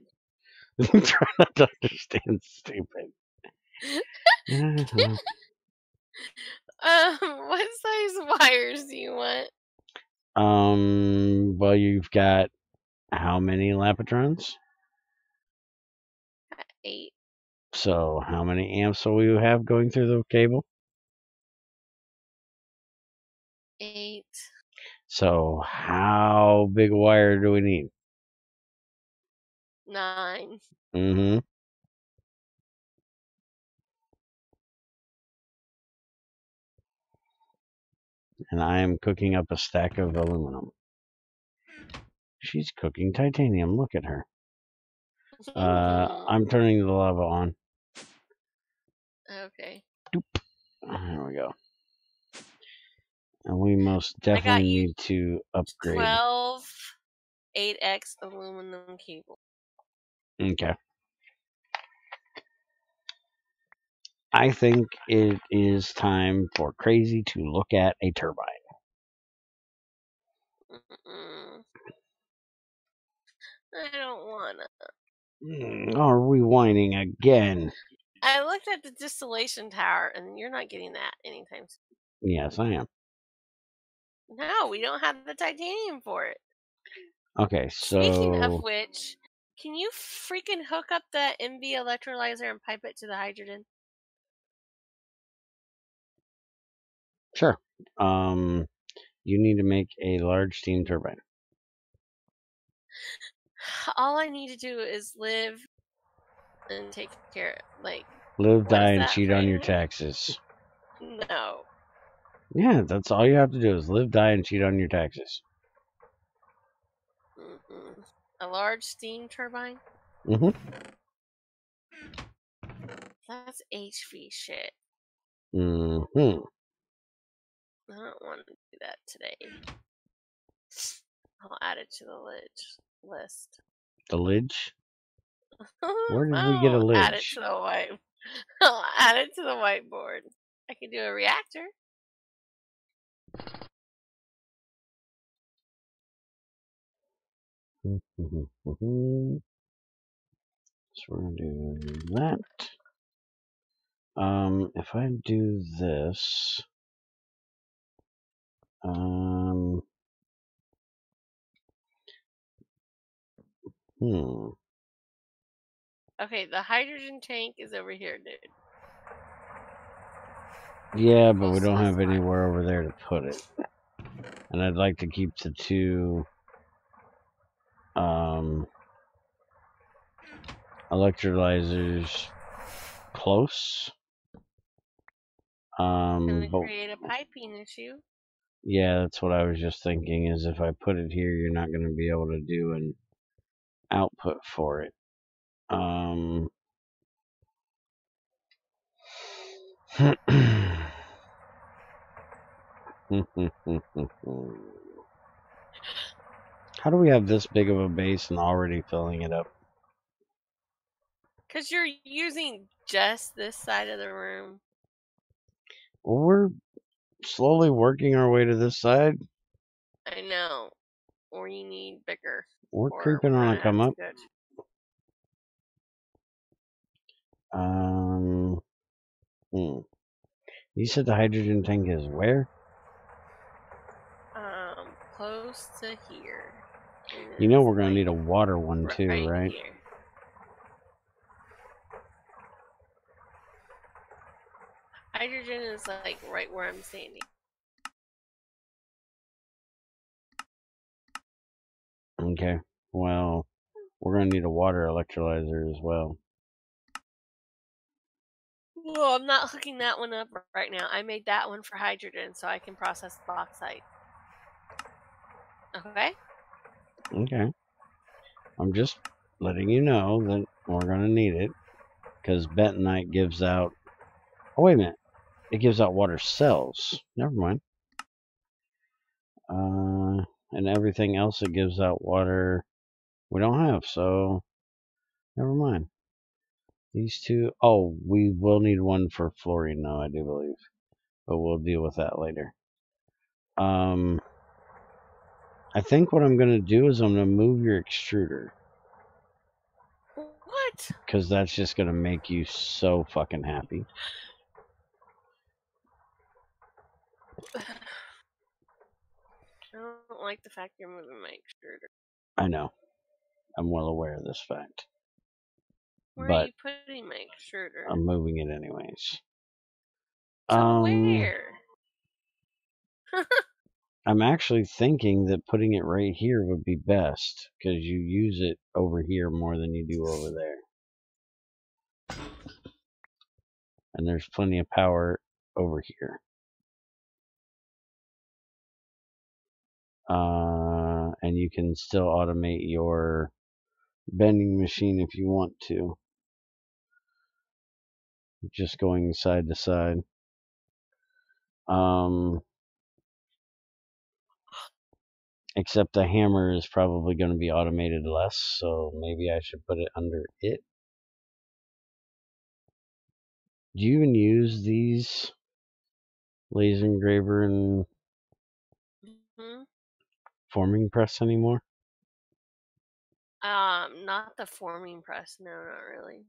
Speaker 1: Try not to understand stupid.
Speaker 2: What size wires do you want?
Speaker 1: Well, you've got how many Lapitrons?
Speaker 2: 8.
Speaker 1: So, how many amps will you have going through the cable?
Speaker 2: 8.
Speaker 1: So, how big a wire do we need?
Speaker 2: 9.
Speaker 1: Mm-hmm. And I am cooking up a stack of aluminum. She's cooking titanium. Look at her. I'm turning the lava on.
Speaker 2: Okay.
Speaker 1: Doop. There we go. And we most definitely need to upgrade.
Speaker 2: 12 8x aluminum cable.
Speaker 1: Okay. I think it is time for Crazy to look at a turbine.
Speaker 2: I don't wanna.
Speaker 1: Are we whining again?
Speaker 2: I looked at the distillation tower, and you're not getting that anytime soon.
Speaker 1: Yes, I am.
Speaker 2: No, we don't have the titanium for it.
Speaker 1: Okay,
Speaker 2: Speaking of
Speaker 1: so
Speaker 2: which, can you freaking hook up that MV electrolyzer and pipe it to the hydrogen?
Speaker 1: sure. You need to make a large steam turbine.
Speaker 2: All I need to do is live and take care. Like,
Speaker 1: Live,
Speaker 2: what
Speaker 1: die,
Speaker 2: is
Speaker 1: and
Speaker 2: that
Speaker 1: cheat on your
Speaker 2: phrase?
Speaker 1: taxes.
Speaker 2: No.
Speaker 1: Yeah, that's all you have to do is live, die, and cheat on your taxes.
Speaker 2: Mm-mm. A large steam turbine?
Speaker 1: Mm-hmm.
Speaker 2: That's HV shit.
Speaker 1: Mm-hmm.
Speaker 2: I don't want to do that today. I'll add it to the list.
Speaker 1: The lidge? Where did we get a
Speaker 2: Oh, add it
Speaker 1: lidge?
Speaker 2: to the white. I'll add it to the whiteboard. I can do a reactor.
Speaker 1: So we're gonna do that. If I do this,
Speaker 2: Okay, the hydrogen tank is over here, dude.
Speaker 1: Yeah, but we
Speaker 2: Close to
Speaker 1: don't
Speaker 2: the
Speaker 1: have
Speaker 2: spot.
Speaker 1: anywhere over there to put it. And I'd like to keep the two electrolyzers close.
Speaker 2: Gonna
Speaker 1: But
Speaker 2: create a piping issue.
Speaker 1: yeah, that's what I was just thinking is if I put it here, you're not going to be able to do an output for it. How do we have this big of a base and already filling it up?
Speaker 2: Because you're using just this side of the room.
Speaker 1: Well, we're slowly working our way to this side.
Speaker 2: I know. Or you need bigger.
Speaker 1: We're
Speaker 2: Or
Speaker 1: creeping
Speaker 2: we're
Speaker 1: on a
Speaker 2: running
Speaker 1: come
Speaker 2: out
Speaker 1: up.
Speaker 2: too good.
Speaker 1: You said the hydrogen tank is where?
Speaker 2: Close to here.
Speaker 1: You know we're gonna need a water one too, right?
Speaker 2: Here. Hydrogen is like right where I'm standing.
Speaker 1: Okay. Well, we're gonna need a water electrolyzer as well.
Speaker 2: Well, I'm not hooking that one up right now. I made that one for hydrogen so I can process bauxite. Okay?
Speaker 1: Okay. I'm just letting you know that we're gonna need it because bentonite gives out. Oh wait a minute, it gives out water cells. Never mind. And everything else it gives out water we don't have, so never mind. These two, oh, we will need one for fluorine though, I do believe. But we'll deal with that later. I think what I'm going to do is I'm going to move your extruder.
Speaker 2: What?
Speaker 1: Because that's just going to make you so fucking happy.
Speaker 2: I don't like the fact you're moving my extruder.
Speaker 1: I know. I'm well aware of this fact.
Speaker 2: Where
Speaker 1: but
Speaker 2: are you putting my extruder?
Speaker 1: I'm moving it anyways.
Speaker 2: To where?
Speaker 1: I'm actually thinking that putting it right here would be best because you use it over here more than you do over there. And there's plenty of power over here. And you can still automate your bending machine if you want to. Just going side to side. Except the hammer is probably going to be automated less, so maybe I should put it under it. Do you even use these laser engraver and forming press anymore?
Speaker 2: Not the forming press. No, not really.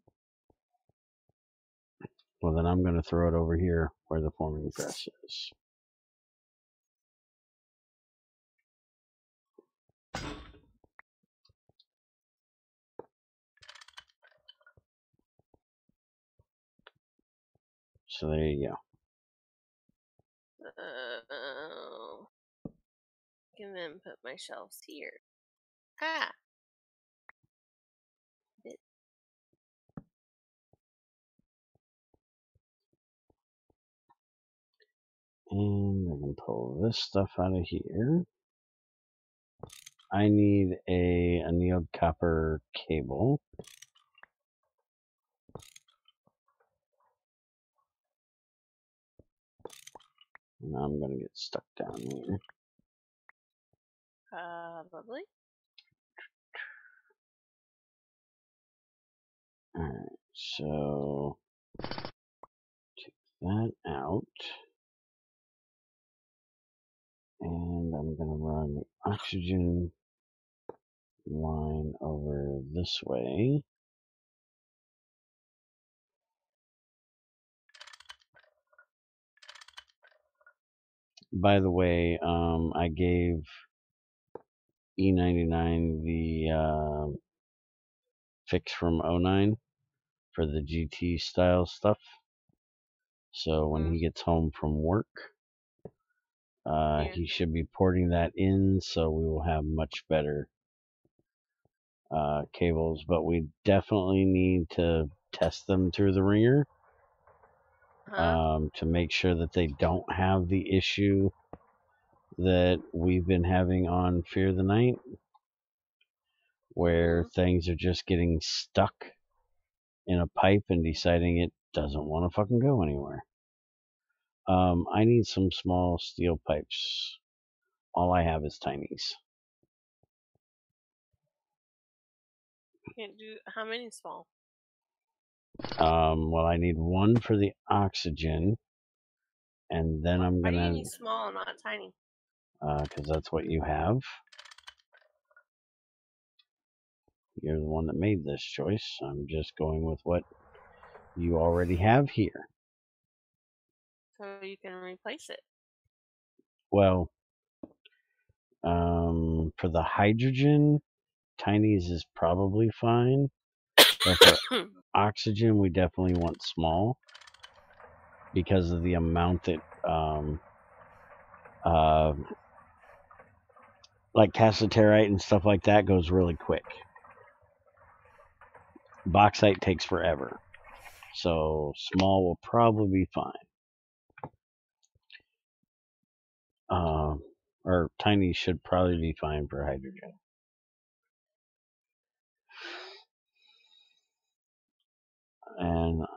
Speaker 1: Well, then I'm going to throw it over here where the forming press is. So there you go.
Speaker 2: I can then put my shelves here. Ah.
Speaker 1: And I can pull this stuff out of here. I need a annealed copper cable. And I'm going to get stuck down here.
Speaker 2: Probably.
Speaker 1: Alright, so take that out. And I'm going to run the oxygen line over this way. By the way, I gave E99 the fix from 09 for the GT style stuff. So when he gets home from work, he should be porting that in, so we will have much better cables. But we definitely need to test them through the ringer to make sure that they don't have the issue that we've been having on Fear the Night, where things are just getting stuck in a pipe and deciding it doesn't want to fucking go anywhere. I need some small steel pipes. All I have is tinies.
Speaker 2: Can't do how many small?
Speaker 1: Well, I need one for the oxygen, and then I'm gonna.
Speaker 2: Why do you need small, not tiny?
Speaker 1: Because that's what you have. You're the one that made this choice. I'm just going with what you already have here.
Speaker 2: So you can replace it.
Speaker 1: Well, for the hydrogen, tinies is probably fine. But for oxygen, we definitely want small because of the amount that, like cassiterite and stuff like that goes really quick. Bauxite takes forever. So small will probably be fine. Or tiny should probably be fine for hydrogen. And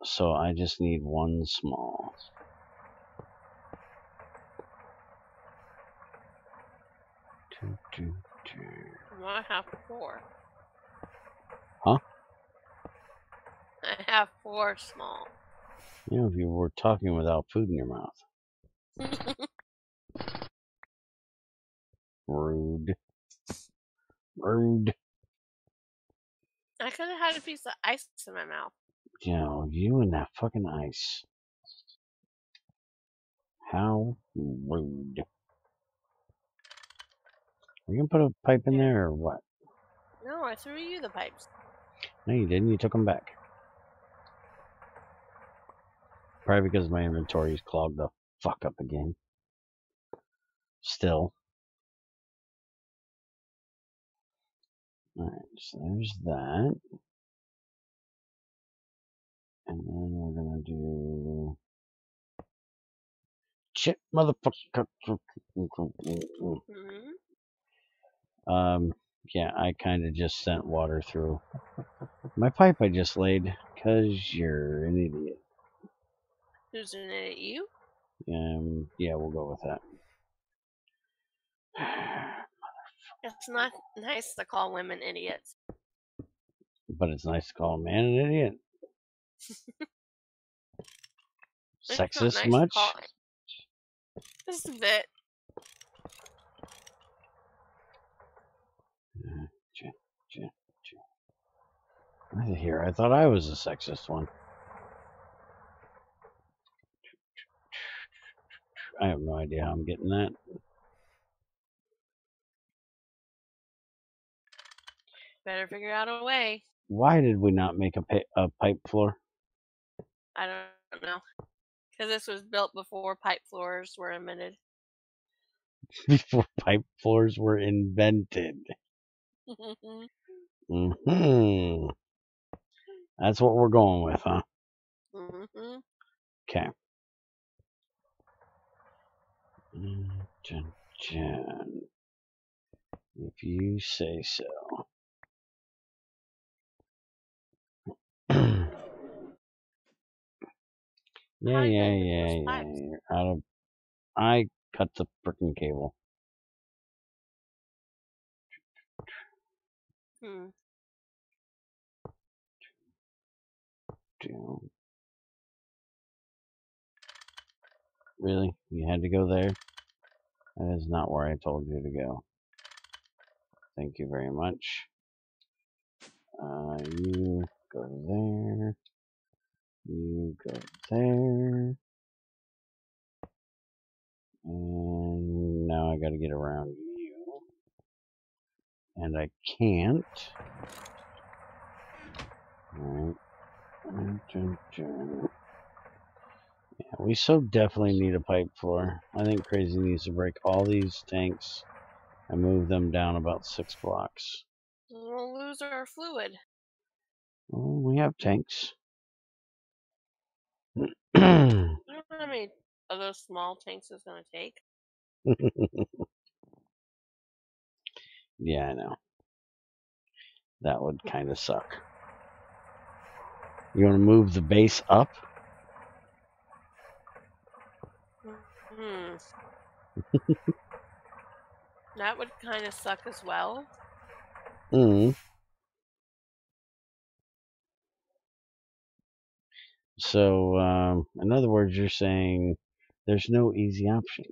Speaker 1: so I just need one small.
Speaker 2: I have 4.
Speaker 1: Huh?
Speaker 2: I have 4 small.
Speaker 1: You know, if you were talking without food in your mouth. Rude. Rude.
Speaker 2: I could have had a piece of ice in my mouth.
Speaker 1: You know, you and that fucking ice. How rude. Are you gonna put a pipe in there or what?
Speaker 2: No, I threw you the pipes.
Speaker 1: No, you didn't. You took them back. Probably because my inventory's clogged the fuck up again. Still. Alright, so there's that. And then we're gonna do... Shit, motherfucker. Yeah, I kind of just sent water through my pipe I just laid, because you're an idiot.
Speaker 2: Who's an idiot? You?
Speaker 1: Yeah, we'll go with that.
Speaker 2: It's not nice to call women idiots.
Speaker 1: But it's nice to call a man an idiot. Sexist
Speaker 2: nice
Speaker 1: much?
Speaker 2: Just a bit.
Speaker 1: Here, I thought I was the sexist one. I have no idea how I'm getting that.
Speaker 2: Better figure out a way.
Speaker 1: Why did we not make a pipe floor?
Speaker 2: I don't know. Because this was built before pipe floors were invented.
Speaker 1: Before pipe floors were invented. Mm-hmm. That's what we're going with, huh?
Speaker 2: Mm-hmm.
Speaker 1: Okay. If you say so. Yeah. You're out of. I cut the frickin' cable. Really? You had to go there? That is not where I told you to go. Thank you very much. You go there. You go there. And now I gotta get around you. And I can't. Alright. Yeah, we so definitely need a pipe floor. I think Crazy needs to break all these tanks and move them down about 6 blocks.
Speaker 2: We'll lose our fluid.
Speaker 1: Well, we have tanks.
Speaker 2: I don't know how many of those small tanks it's going to take.
Speaker 1: Yeah, I know. That would kind of suck. You want to move the base up?
Speaker 2: That would kind of suck as well.
Speaker 1: So, in other words, you're saying there's no easy option.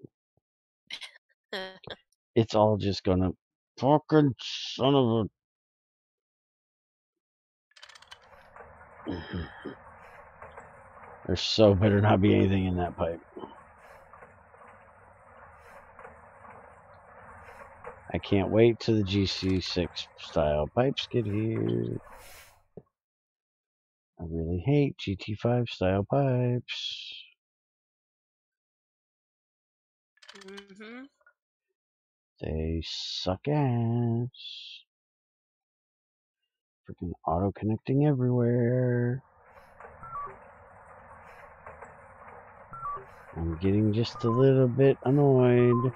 Speaker 1: It's all just gonna fucking son of a. There so better not be anything in that pipe. I can't wait till the GC6 style pipes get here. I really hate GT5 style pipes. They suck ass. Freaking auto connecting everywhere. I'm getting just a little bit annoyed.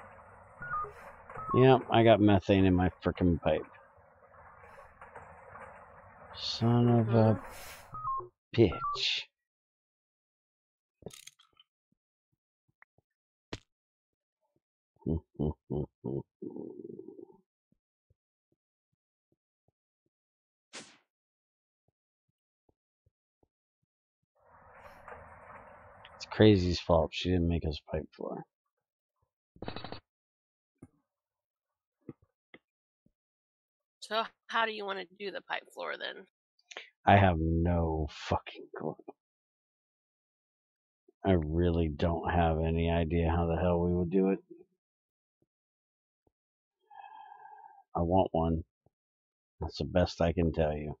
Speaker 1: Yep, I got methane in my frickin' pipe. Son of a bitch. It's Crazy's fault. She didn't make us pipe floor.
Speaker 2: So how do you want to do the pipe floor then?
Speaker 1: I have no fucking clue. I really don't have any idea how the hell we would do it. I want one. That's the best I can tell you.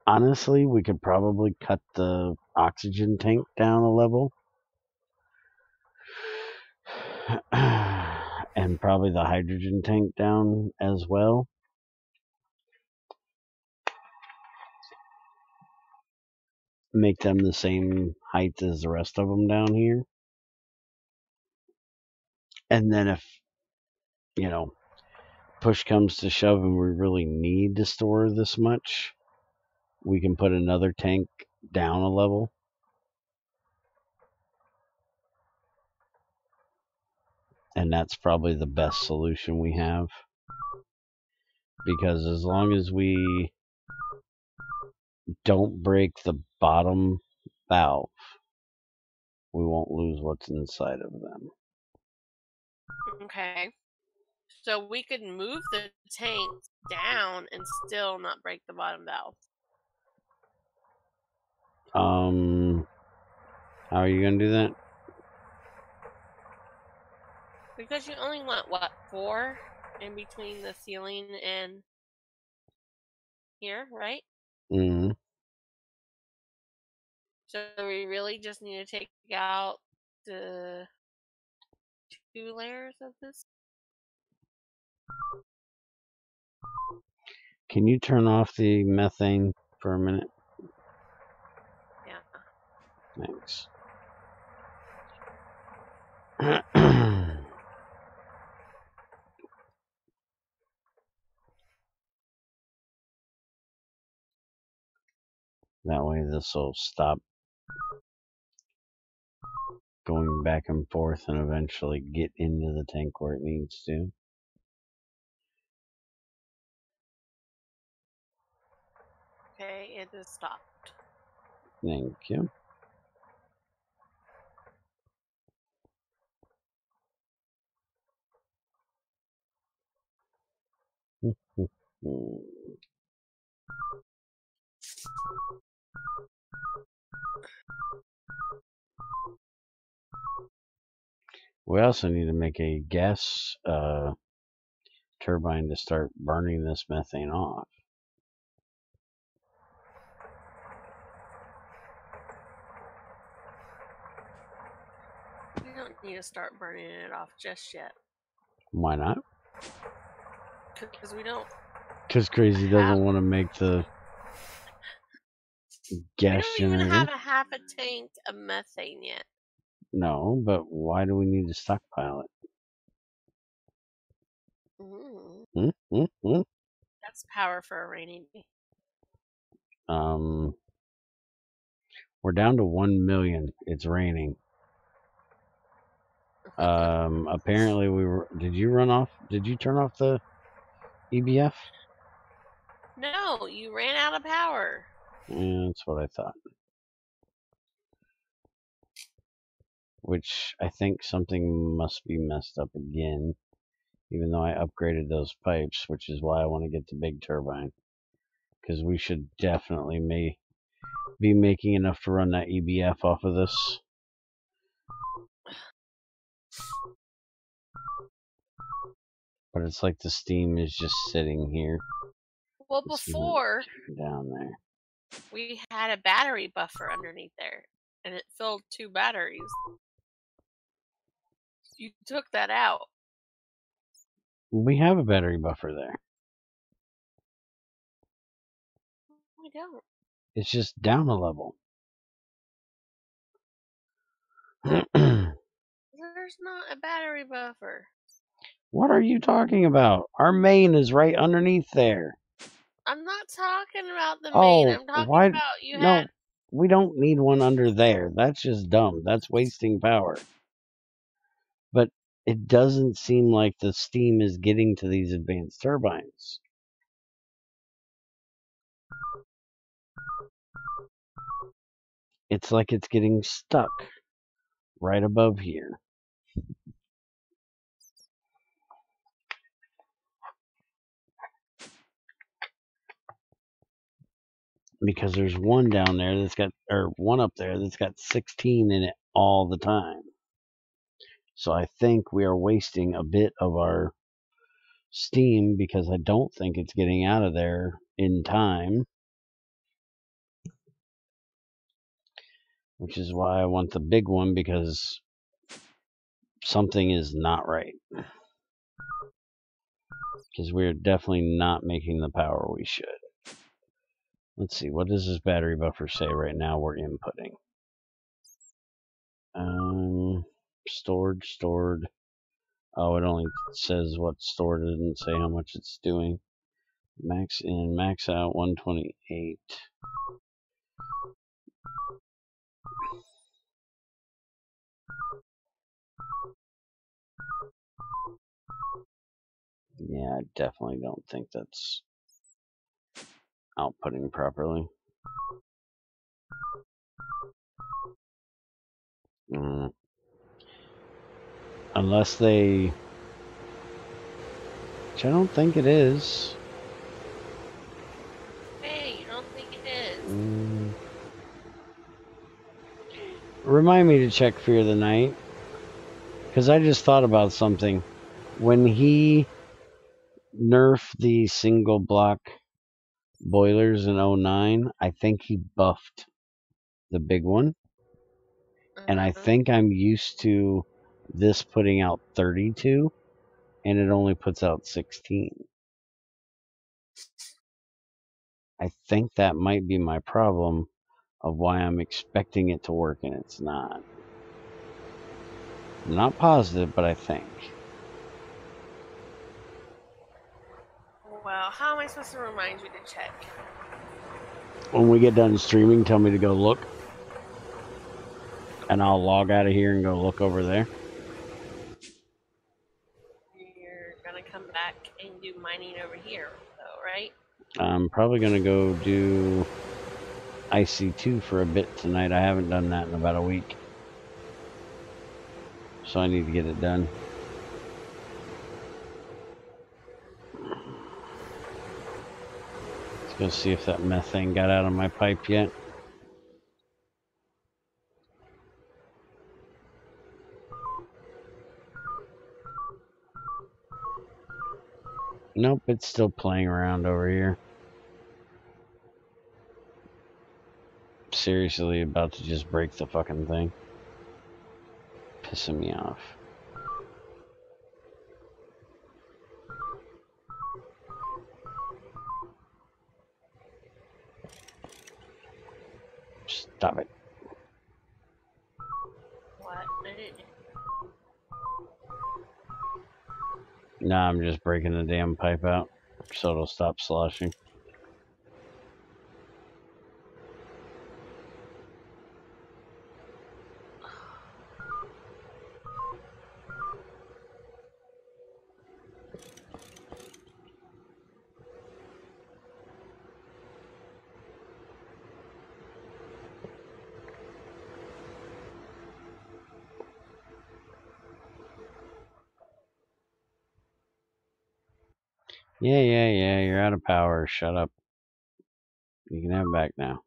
Speaker 1: Honestly, we could probably cut the oxygen tank down a level. And probably the hydrogen tank down as well. Make them the same height as the rest of them down here. And then if, push comes to shove and we really need to store this much, we can put another tank down a level. And that's probably the best solution we have. Because as long as we don't break the bottom valve, we won't lose what's inside of them.
Speaker 2: Okay. So we could move the tanks down and still not break the bottom valve.
Speaker 1: How are you gonna do that?
Speaker 2: Because you only want, what, 4 in between the ceiling and here, right?
Speaker 1: Mm-hmm.
Speaker 2: So we really just need to take out the 2 layers of this.
Speaker 1: Can you turn off the methane for a minute?
Speaker 2: Yeah.
Speaker 1: Thanks. That way this will stop going back and forth and eventually get into the tank where it needs to.
Speaker 2: Okay, it has stopped.
Speaker 1: Thank you. We also need to make a gas turbine to start burning this methane off.
Speaker 2: We don't need to start burning it off just yet.
Speaker 1: Why not?
Speaker 2: Because we don't.
Speaker 1: Because Crazy doesn't want to make the gas
Speaker 2: We don't even
Speaker 1: generator.
Speaker 2: have a half a tank of methane yet.
Speaker 1: No, but why do we need to stockpile it?
Speaker 2: That's power for a rainy day.
Speaker 1: We're down to 1 million. It's raining. Apparently we were. Did you run off? Did you turn off the EBF?
Speaker 2: No, you ran out of power.
Speaker 1: Yeah, that's what I thought. Which I think something must be messed up again. Even though I upgraded those pipes, which is why I want to get the big turbine. Because we should definitely be making enough to run that EBF off of this. But it's like the steam is just sitting here.
Speaker 2: Well, before
Speaker 1: down there,
Speaker 2: we had a battery buffer underneath there, and it filled 2 batteries. You took that out.
Speaker 1: We have a battery buffer there.
Speaker 2: We don't.
Speaker 1: It's just down a level.
Speaker 2: There's not a battery buffer.
Speaker 1: What are you talking about? Our main is right underneath there.
Speaker 2: I'm not talking about the main. I'm talking about you had.
Speaker 1: We don't need one under there. That's just dumb. That's wasting power. But it doesn't seem like the steam is getting to these advanced turbines. It's like it's getting stuck right above here. Because there's one down there that's got, or one up there that's got 16 in it all the time. So I think we are wasting a bit of our steam because I don't think it's getting out of there in time. Which is why I want the big one, because something is not right. Because we're definitely not making the power we should. Let's see, what does this battery buffer say right now we're inputting? Stored. Oh, it only says what's stored. It doesn't say how much it's doing. Max in, max out, 128. Yeah, I definitely don't think that's outputting properly. Unless they... Which I don't think it is.
Speaker 2: Hey, you don't think it is?
Speaker 1: Remind me to check Fear the Night. Because I just thought about something. When he nerfed the single block boilers in 09, I think he buffed the big one. And I think I'm used to this putting out 32, and it only puts out 16. I think that might be my problem of why I'm expecting it to work and it's not. I'm not positive, but I think.
Speaker 2: Well, how am I supposed to remind you to check?
Speaker 1: When we get done streaming, tell me to go look. And I'll log out of here and go look over there.
Speaker 2: You're gonna come back and do mining over here, though, right?
Speaker 1: I'm probably going to go do IC2 for a bit tonight. I haven't done that in about a week. So I need to get it done. Let's go see if that methane got out of my pipe yet. Nope, it's still playing around over here. Seriously about to just break the fucking thing. Pissing me off. Stop it.
Speaker 2: What?
Speaker 1: Nah, I'm just breaking the damn pipe out so it'll stop sloshing. Yeah, you're out of power. Shut up. You can have it back now.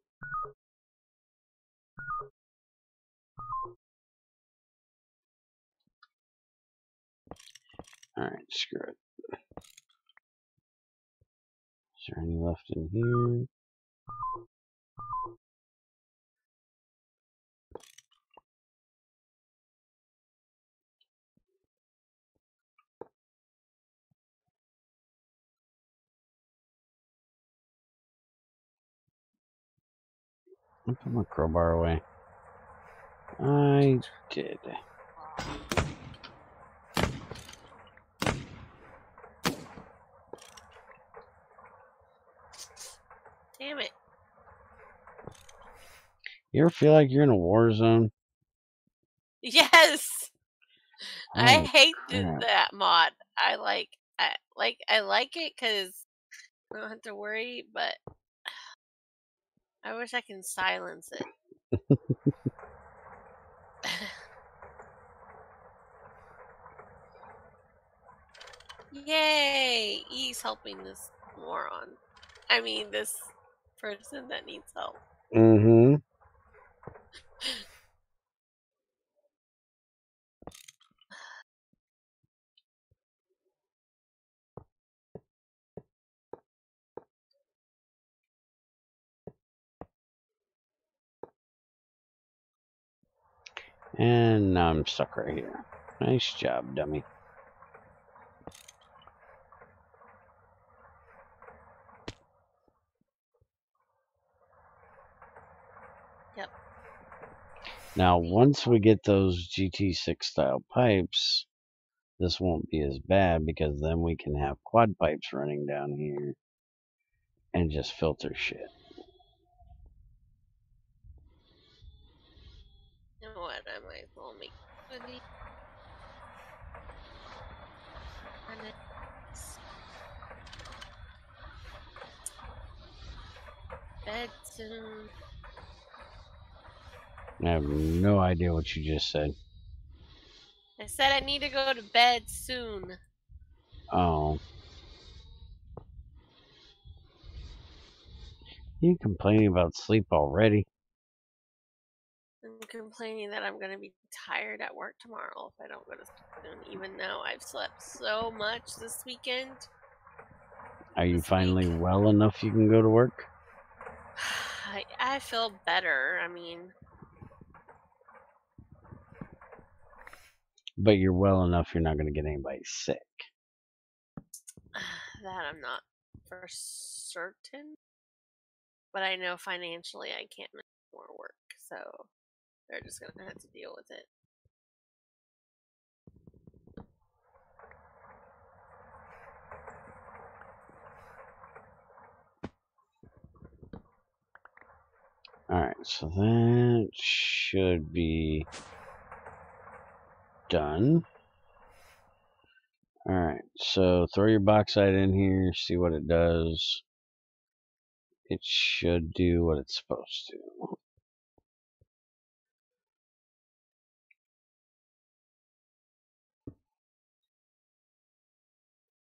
Speaker 1: Alright, screw it. Is there any left in here? I put my crowbar away. I did.
Speaker 2: Damn it.
Speaker 1: You ever feel like you're in a war zone?
Speaker 2: Yes! I
Speaker 1: Oh,
Speaker 2: hate
Speaker 1: crap.
Speaker 2: that mod. I like it because I don't have to worry, but I wish I can silence it. Yay! He's helping this moron. I mean, this person that needs help.
Speaker 1: Mm-hmm. And now I'm stuck right here. Nice job, dummy.
Speaker 2: Yep.
Speaker 1: Now, once we get those GT6 style pipes, this won't be as bad because then we can have quad pipes running down here and just filter shit.
Speaker 2: You know what? I might as well make money. Bed soon.
Speaker 1: I have no idea what you just said.
Speaker 2: I said I need to go to bed soon.
Speaker 1: Oh. You complaining about sleep already?
Speaker 2: I'm complaining that I'm going to be tired at work tomorrow if I don't go to sleep soon, even though I've slept so much this weekend.
Speaker 1: Are you finally well enough you can go to work?
Speaker 2: I feel better. I mean,
Speaker 1: but you're well enough you're not going to get anybody sick.
Speaker 2: That I'm not for certain. But I know financially I can't make more work, so they're just going to have to deal with it.
Speaker 1: Alright, so that should be done. Alright, so throw your bauxite in here, see what it does. It should do what it's supposed to.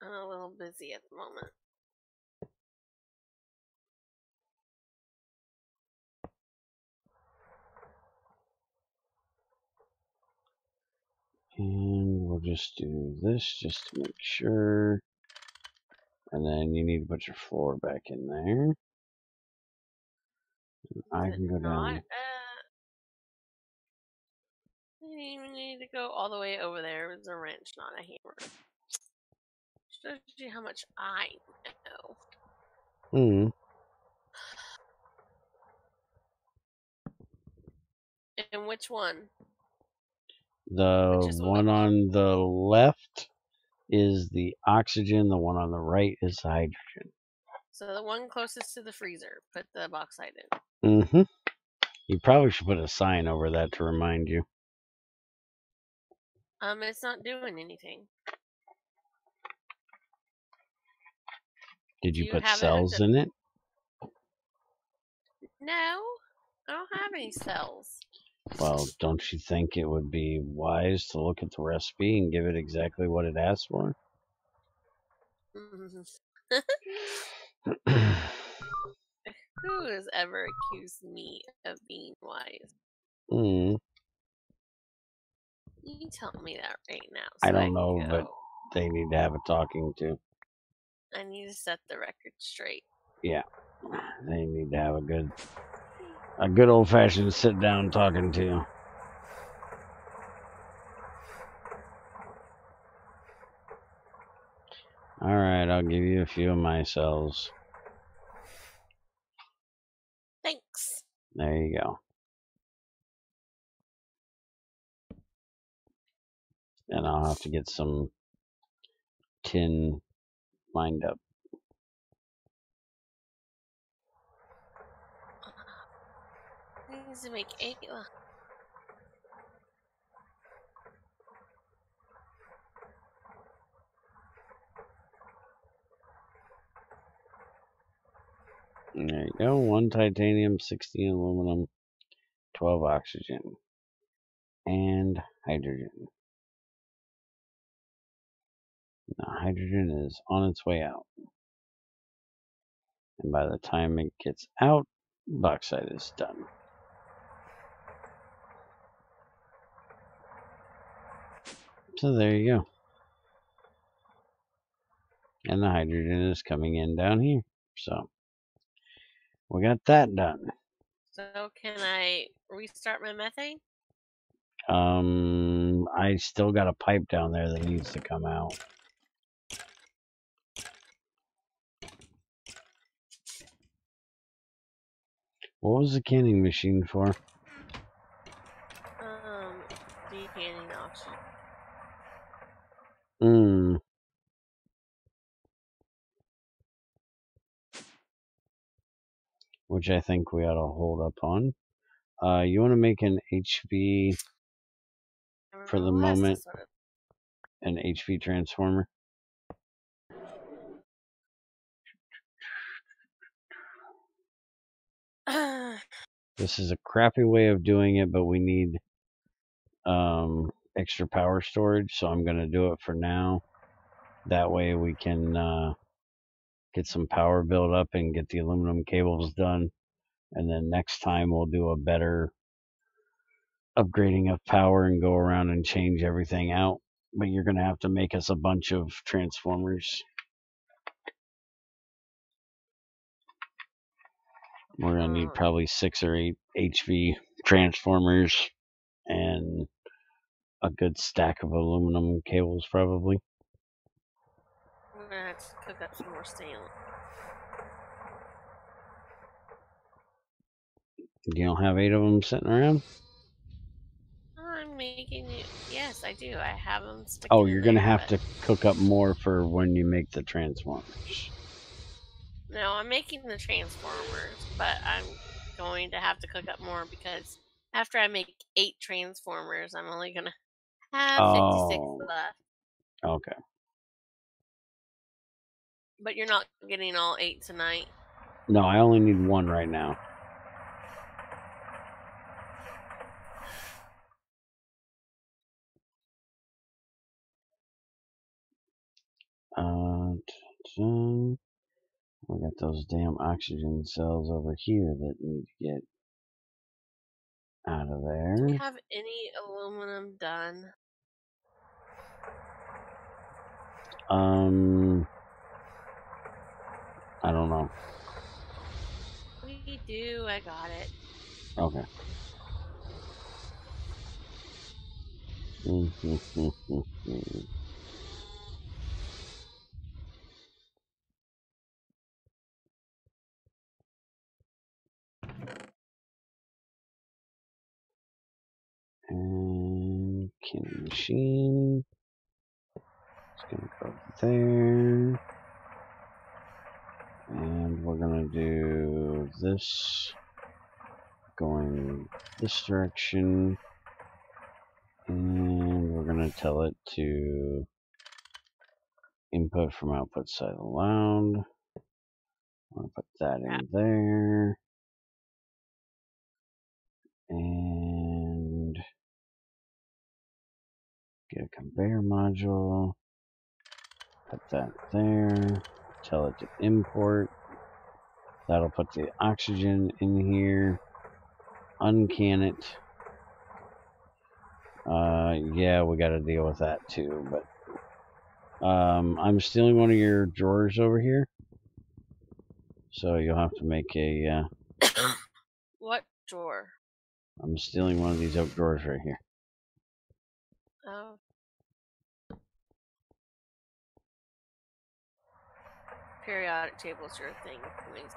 Speaker 2: I'm a little busy at the moment.
Speaker 1: And we'll just do this just to make sure. And then you need to put your floor back in there. I can go down.
Speaker 2: I didn't even need to go all the way over there. It was a wrench, not a hammer. Shows you how much I know. And which one?
Speaker 1: The one on the left is the oxygen. The one on the right is the hydrogen.
Speaker 2: So the one closest to the freezer, put the bauxite in.
Speaker 1: Mm-hmm. You probably should put a sign over that to remind you.
Speaker 2: It's not doing anything.
Speaker 1: Did you put cells in it?
Speaker 2: No, I don't have any cells.
Speaker 1: Well, don't you think it would be wise to look at the recipe and give it exactly what it asked for?
Speaker 2: Who has ever accused me of being wise? You tell me that right now.
Speaker 1: So I don't know, but they need to have a talking to.
Speaker 2: I need to set the record straight.
Speaker 1: Yeah, they need to have a good old-fashioned sit-down talking to. All right, I'll give you a few of my cells.
Speaker 2: Thanks.
Speaker 1: There you go. And I'll have to get some tin lined up.
Speaker 2: Needs to make 8.
Speaker 1: There you go. 1 titanium, 16 aluminum, 12 oxygen, and hydrogen. Now, hydrogen is on its way out. And by the time it gets out, bauxite is done. So there you go. And the hydrogen is coming in down here. So we got that done.
Speaker 2: So can I restart my methane?
Speaker 1: I still got a pipe down there that needs to come out. What was the canning machine for?
Speaker 2: Decanning oxygen.
Speaker 1: Which I think we ought to hold up on. You want to make an HV for the moment, an HV transformer. This is a crappy way of doing it, but we need extra power storage, so I'm going to do it for now. That way we can get some power built up and get the aluminum cables done. And then next time we'll do a better upgrading of power and go around and change everything out. But you're going to have to make us a bunch of transformers. We're going to need probably 6 or 8 HV transformers and a good stack of aluminum cables probably.
Speaker 2: We're going to have to cook up some more steel.
Speaker 1: You don't have 8 of them sitting around?
Speaker 2: I'm making it. Yes, I do. I have them sticking.
Speaker 1: Oh, you're going to have to cook up more for when you make the transformers.
Speaker 2: No, I'm making the transformers, but I'm going to have to cook up more because after I make 8 transformers, I'm only going to have 56 left.
Speaker 1: Okay.
Speaker 2: But you're not getting all 8 tonight?
Speaker 1: No, I only need 1 right now. We got those damn oxygen cells over here that need to get out of there.
Speaker 2: Do we have any aluminum done?
Speaker 1: I don't know.
Speaker 2: We do. I got it.
Speaker 1: Okay. And canning machine. It's gonna go there. And we're gonna do this going this direction. And we're gonna tell it to input from output side allowed. I'm gonna put that in there. And get a conveyor module. Put that there. Tell it to import. That'll put the oxygen in here. Uncan it. Yeah, we gotta deal with that too, but I'm stealing one of your drawers over here. So you'll have to make a
Speaker 2: What drawer?
Speaker 1: I'm stealing one of these oak drawers right here.
Speaker 2: Oh. Periodic table's your thing, please.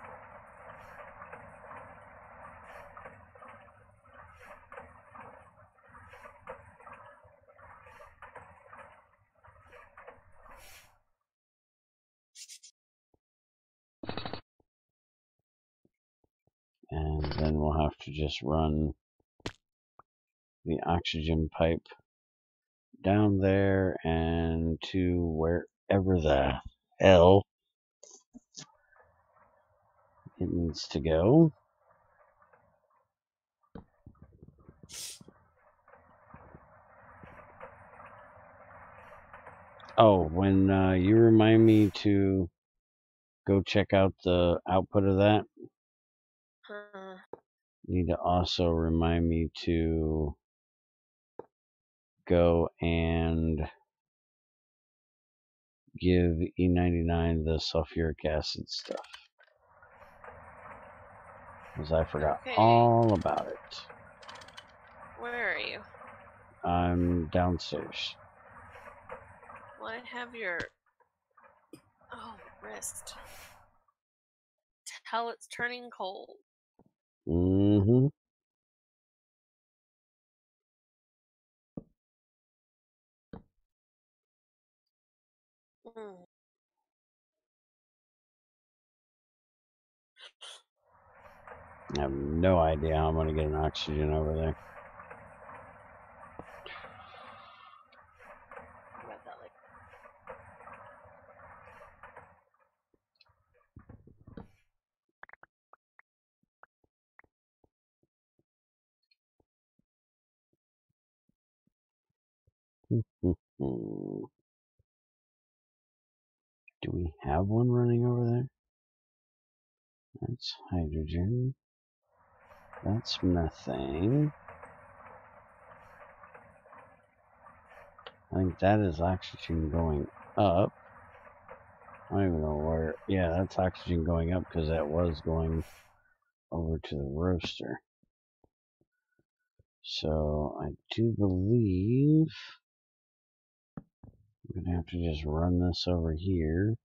Speaker 1: And then we'll have to just run the oxygen pipe down there and to wherever the hell it needs to go. Oh, when you remind me to go check out the output of that, you need to also remind me to go and give E99 the sulfuric acid stuff. Because I forgot all about it.
Speaker 2: Where are you?
Speaker 1: I'm downstairs.
Speaker 2: Well, I have your wrist. Tell it's turning cold.
Speaker 1: Mm-hmm. I have no idea how I'm going to get an oxygen over there. Do we have one running over there? That's hydrogen. That's methane. I think that is oxygen going up. I don't even know where. Yeah, that's oxygen going up because that was going over to the roaster. So I do believe I'm going to have to just run this over here.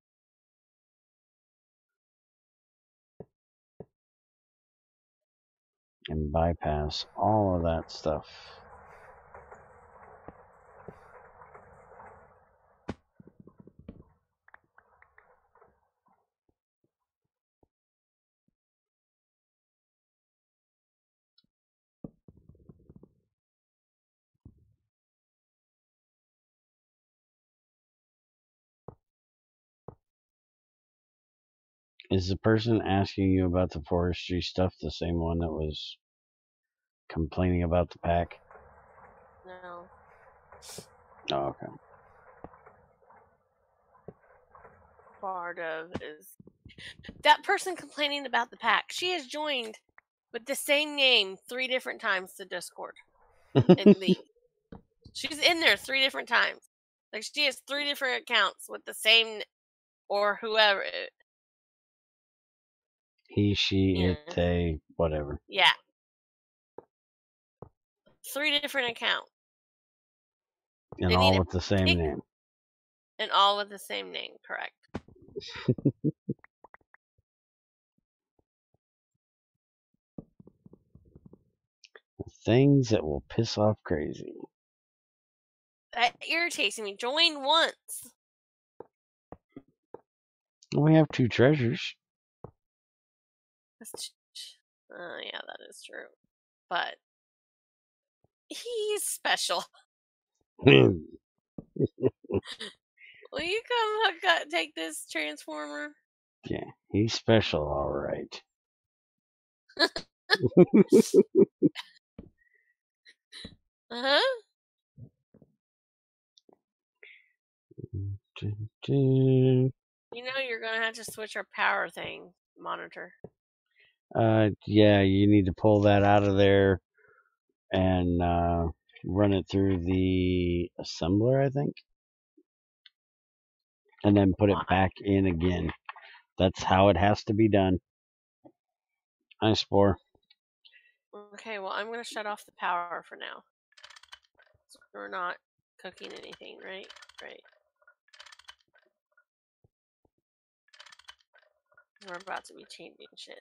Speaker 1: And bypass all of that stuff. Is the person asking you about the forestry stuff the same one that was complaining about the pack?
Speaker 2: No.
Speaker 1: Oh, okay.
Speaker 2: Part of is that person complaining about the pack. She has joined with the same name 3 different times to Discord. At least. She's in there 3 different times. Like, she has 3 different accounts with the same, or whoever.
Speaker 1: He, she,
Speaker 2: Yeah.
Speaker 1: it, they, whatever.
Speaker 2: Yeah. 3 different accounts.
Speaker 1: And all with the same name.
Speaker 2: And all with the same name, correct.
Speaker 1: Things that will piss off crazy.
Speaker 2: That irritates me. Join once.
Speaker 1: We have 2 treasures.
Speaker 2: Yeah, that is true. But he's special. Will you come take this transformer?
Speaker 1: Yeah, he's special, all right.
Speaker 2: Uh-huh. You know you're going to have to switch our power thing, monitor.
Speaker 1: Yeah, you need to pull that out of there and run it through the assembler, I think. And then put it back in again. That's how it has to be done. Hi, Spore.
Speaker 2: Okay, well, I'm going to shut off the power for now. So we're not cooking anything, right? Right. We're about to be changing shit.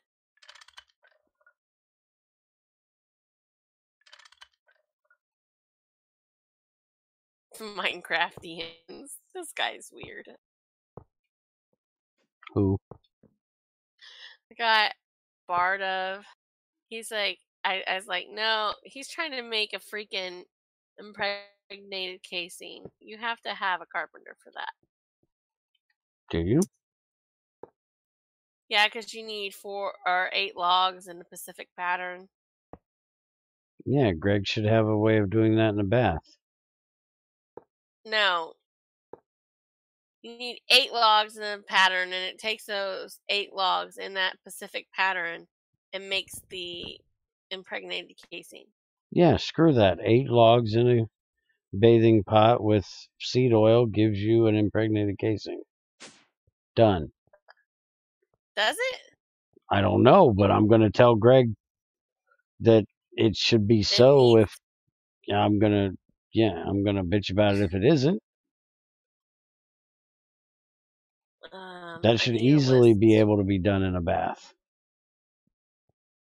Speaker 2: Minecraftians. This guy's weird.
Speaker 1: Who?
Speaker 2: The guy, Bardov. He's like, I was like, no, he's trying to make a freaking impregnated casing. You have to have a carpenter for that.
Speaker 1: Do you?
Speaker 2: Yeah, because you need 4 or 8 logs in the Pacific pattern.
Speaker 1: Yeah, Greg should have a way of doing that in a bath.
Speaker 2: No. You need 8 logs in a pattern, and it takes those 8 logs in that Pacific pattern and makes the impregnated casing.
Speaker 1: Yeah, screw that. 8 logs in a bathing pot with seed oil gives you an impregnated casing. Done.
Speaker 2: Does it?
Speaker 1: I don't know, but I'm going to tell Greg that it should be so. If I'm going to bitch about it if it isn't. That should easily be able to be done in a bath.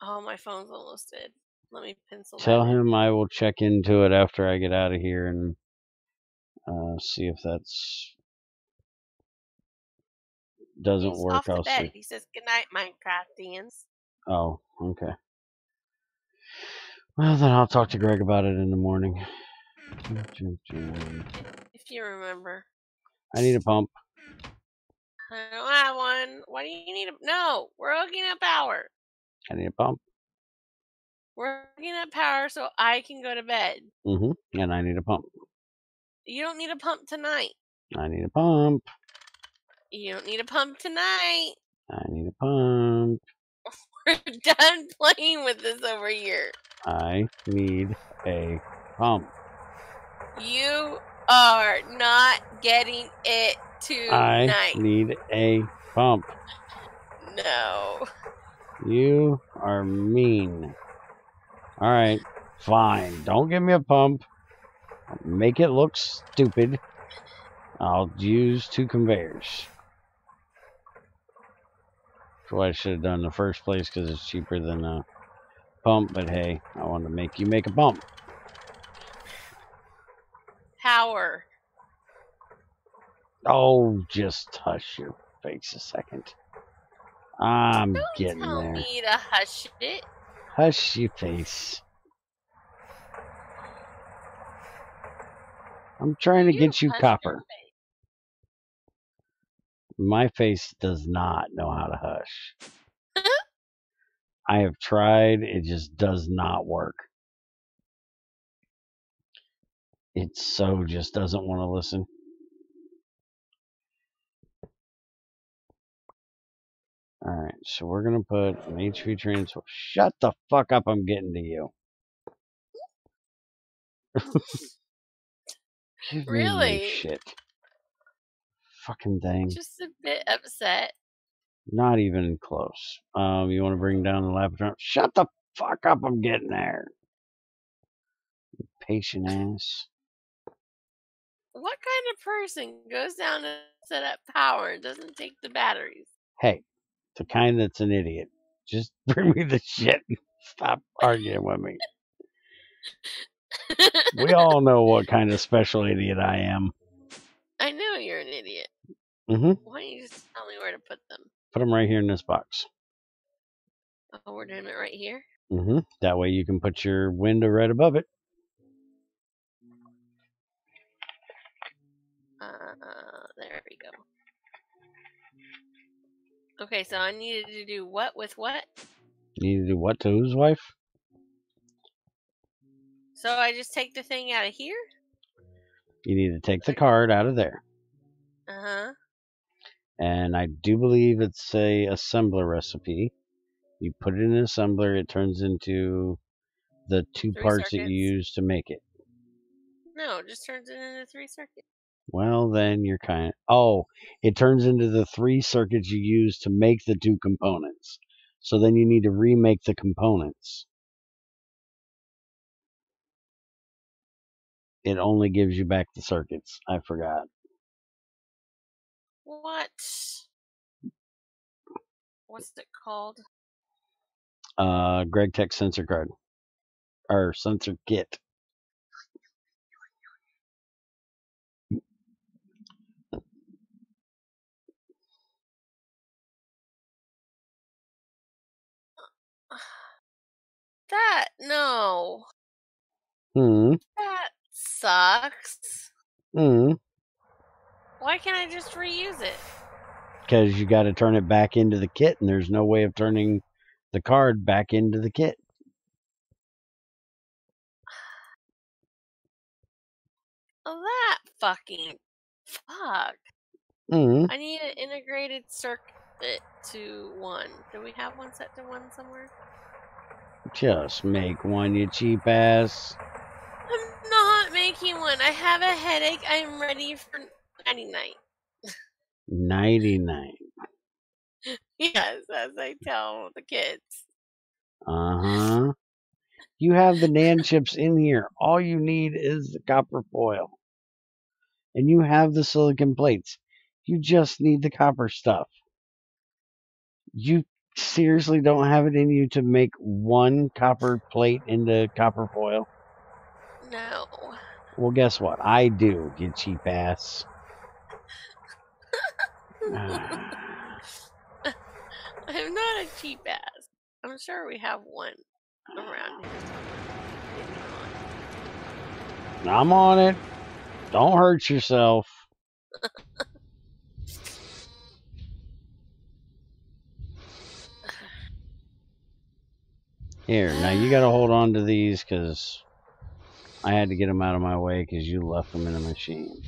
Speaker 2: Oh, my phone's almost dead. Let me pencil that in.
Speaker 1: Tell him I will check into it after I get out of here and see if that's doesn't work.
Speaker 2: Off the bed. He says, "Good night, Minecraftians."
Speaker 1: Oh, okay. Well, then I'll talk to Greg about it in the morning.
Speaker 2: If you remember.
Speaker 1: I need a pump.
Speaker 2: I don't have one. Why do you need a... No, we're hooking up power.
Speaker 1: I need a pump.
Speaker 2: We're hooking up power so I can go to bed.
Speaker 1: And I need a pump.
Speaker 2: You don't need a pump tonight.
Speaker 1: I need a pump.
Speaker 2: You don't need a pump tonight.
Speaker 1: I need a pump.
Speaker 2: We're done playing with this over here.
Speaker 1: I need a pump.
Speaker 2: You are not getting it tonight.
Speaker 1: I need a pump.
Speaker 2: No.
Speaker 1: You are mean. All right, fine. Don't give me a pump. Make it look stupid. I'll use 2 conveyors. That's what I should have done in the first place because it's cheaper than a pump. But hey, I wanted to make you make a pump.
Speaker 2: Power.
Speaker 1: Oh, just hush your face a second. I'm getting
Speaker 2: Don't tell
Speaker 1: there.
Speaker 2: me to hush it.
Speaker 1: Hush your face. I'm trying to get you
Speaker 2: hush
Speaker 1: copper.
Speaker 2: your face.
Speaker 1: My face does not know how to hush. I have tried. It just does not work. It so just doesn't want to listen. Alright, so we're going to put an HV transfer. Shut the fuck up, I'm getting to you. Give me your
Speaker 2: Really?
Speaker 1: shit. Fucking thing.
Speaker 2: Just a bit upset.
Speaker 1: Not even close. You want to bring down the laptop? Shut the fuck up, I'm getting there. You patient ass.
Speaker 2: What kind of person goes down and set up power and doesn't take the batteries?
Speaker 1: Hey, the kind that's an idiot. Just bring me the shit and stop arguing with me. We all know what kind of special idiot I am.
Speaker 2: I know you're an idiot.
Speaker 1: Mm-hmm.
Speaker 2: Why don't you just tell me where to put them?
Speaker 1: Put them right here in this box.
Speaker 2: Oh, we're doing it right here?
Speaker 1: Mm-hmm. That way you can put your window right above it.
Speaker 2: There we go. Okay, so I needed to do what with what?
Speaker 1: You need to do what to whose wife?
Speaker 2: So I just take the thing out of here?
Speaker 1: You need to take the card out of there.
Speaker 2: Uh-huh.
Speaker 1: And I do believe it's a assembler recipe. You put it in an assembler, it turns into the 2
Speaker 2: 3
Speaker 1: parts that
Speaker 2: circuits.
Speaker 1: you use to make it.
Speaker 2: No, it just turns it into 3 circuits.
Speaker 1: Well, then you're kind of... Oh, it turns into the 3 circuits you use to make the 2 components. So then you need to remake the components. It only gives you back the circuits. I forgot.
Speaker 2: What? What's it called?
Speaker 1: Greg Tech sensor card. Or sensor kit.
Speaker 2: No.
Speaker 1: Hmm.
Speaker 2: That sucks.
Speaker 1: Hmm.
Speaker 2: Why can't I just reuse it?
Speaker 1: Because you got to turn it back into the kit, and there's no way of turning the card back into the kit.
Speaker 2: Oh, that fucking fuck.
Speaker 1: Hmm.
Speaker 2: I need an integrated circuit to 1. Do we have one set to 1 somewhere?
Speaker 1: Just make one, you cheap ass.
Speaker 2: I'm not making one. I have a headache. I'm ready for 99.
Speaker 1: 99.
Speaker 2: Yes, as I tell the kids.
Speaker 1: Uh-huh. You have the NAND chips in here. All you need is the copper foil. And you have the silicon plates. You just need the copper stuff. You seriously don't have it in you to make 1 copper plate into copper foil?
Speaker 2: No.
Speaker 1: Well, guess what? I do, you cheap ass.
Speaker 2: I'm not a cheap ass. I'm sure we have one around here.
Speaker 1: I'm on it. Don't hurt yourself. Here, now you gotta hold on to these because I had to get them out of my way because you left them in the machine.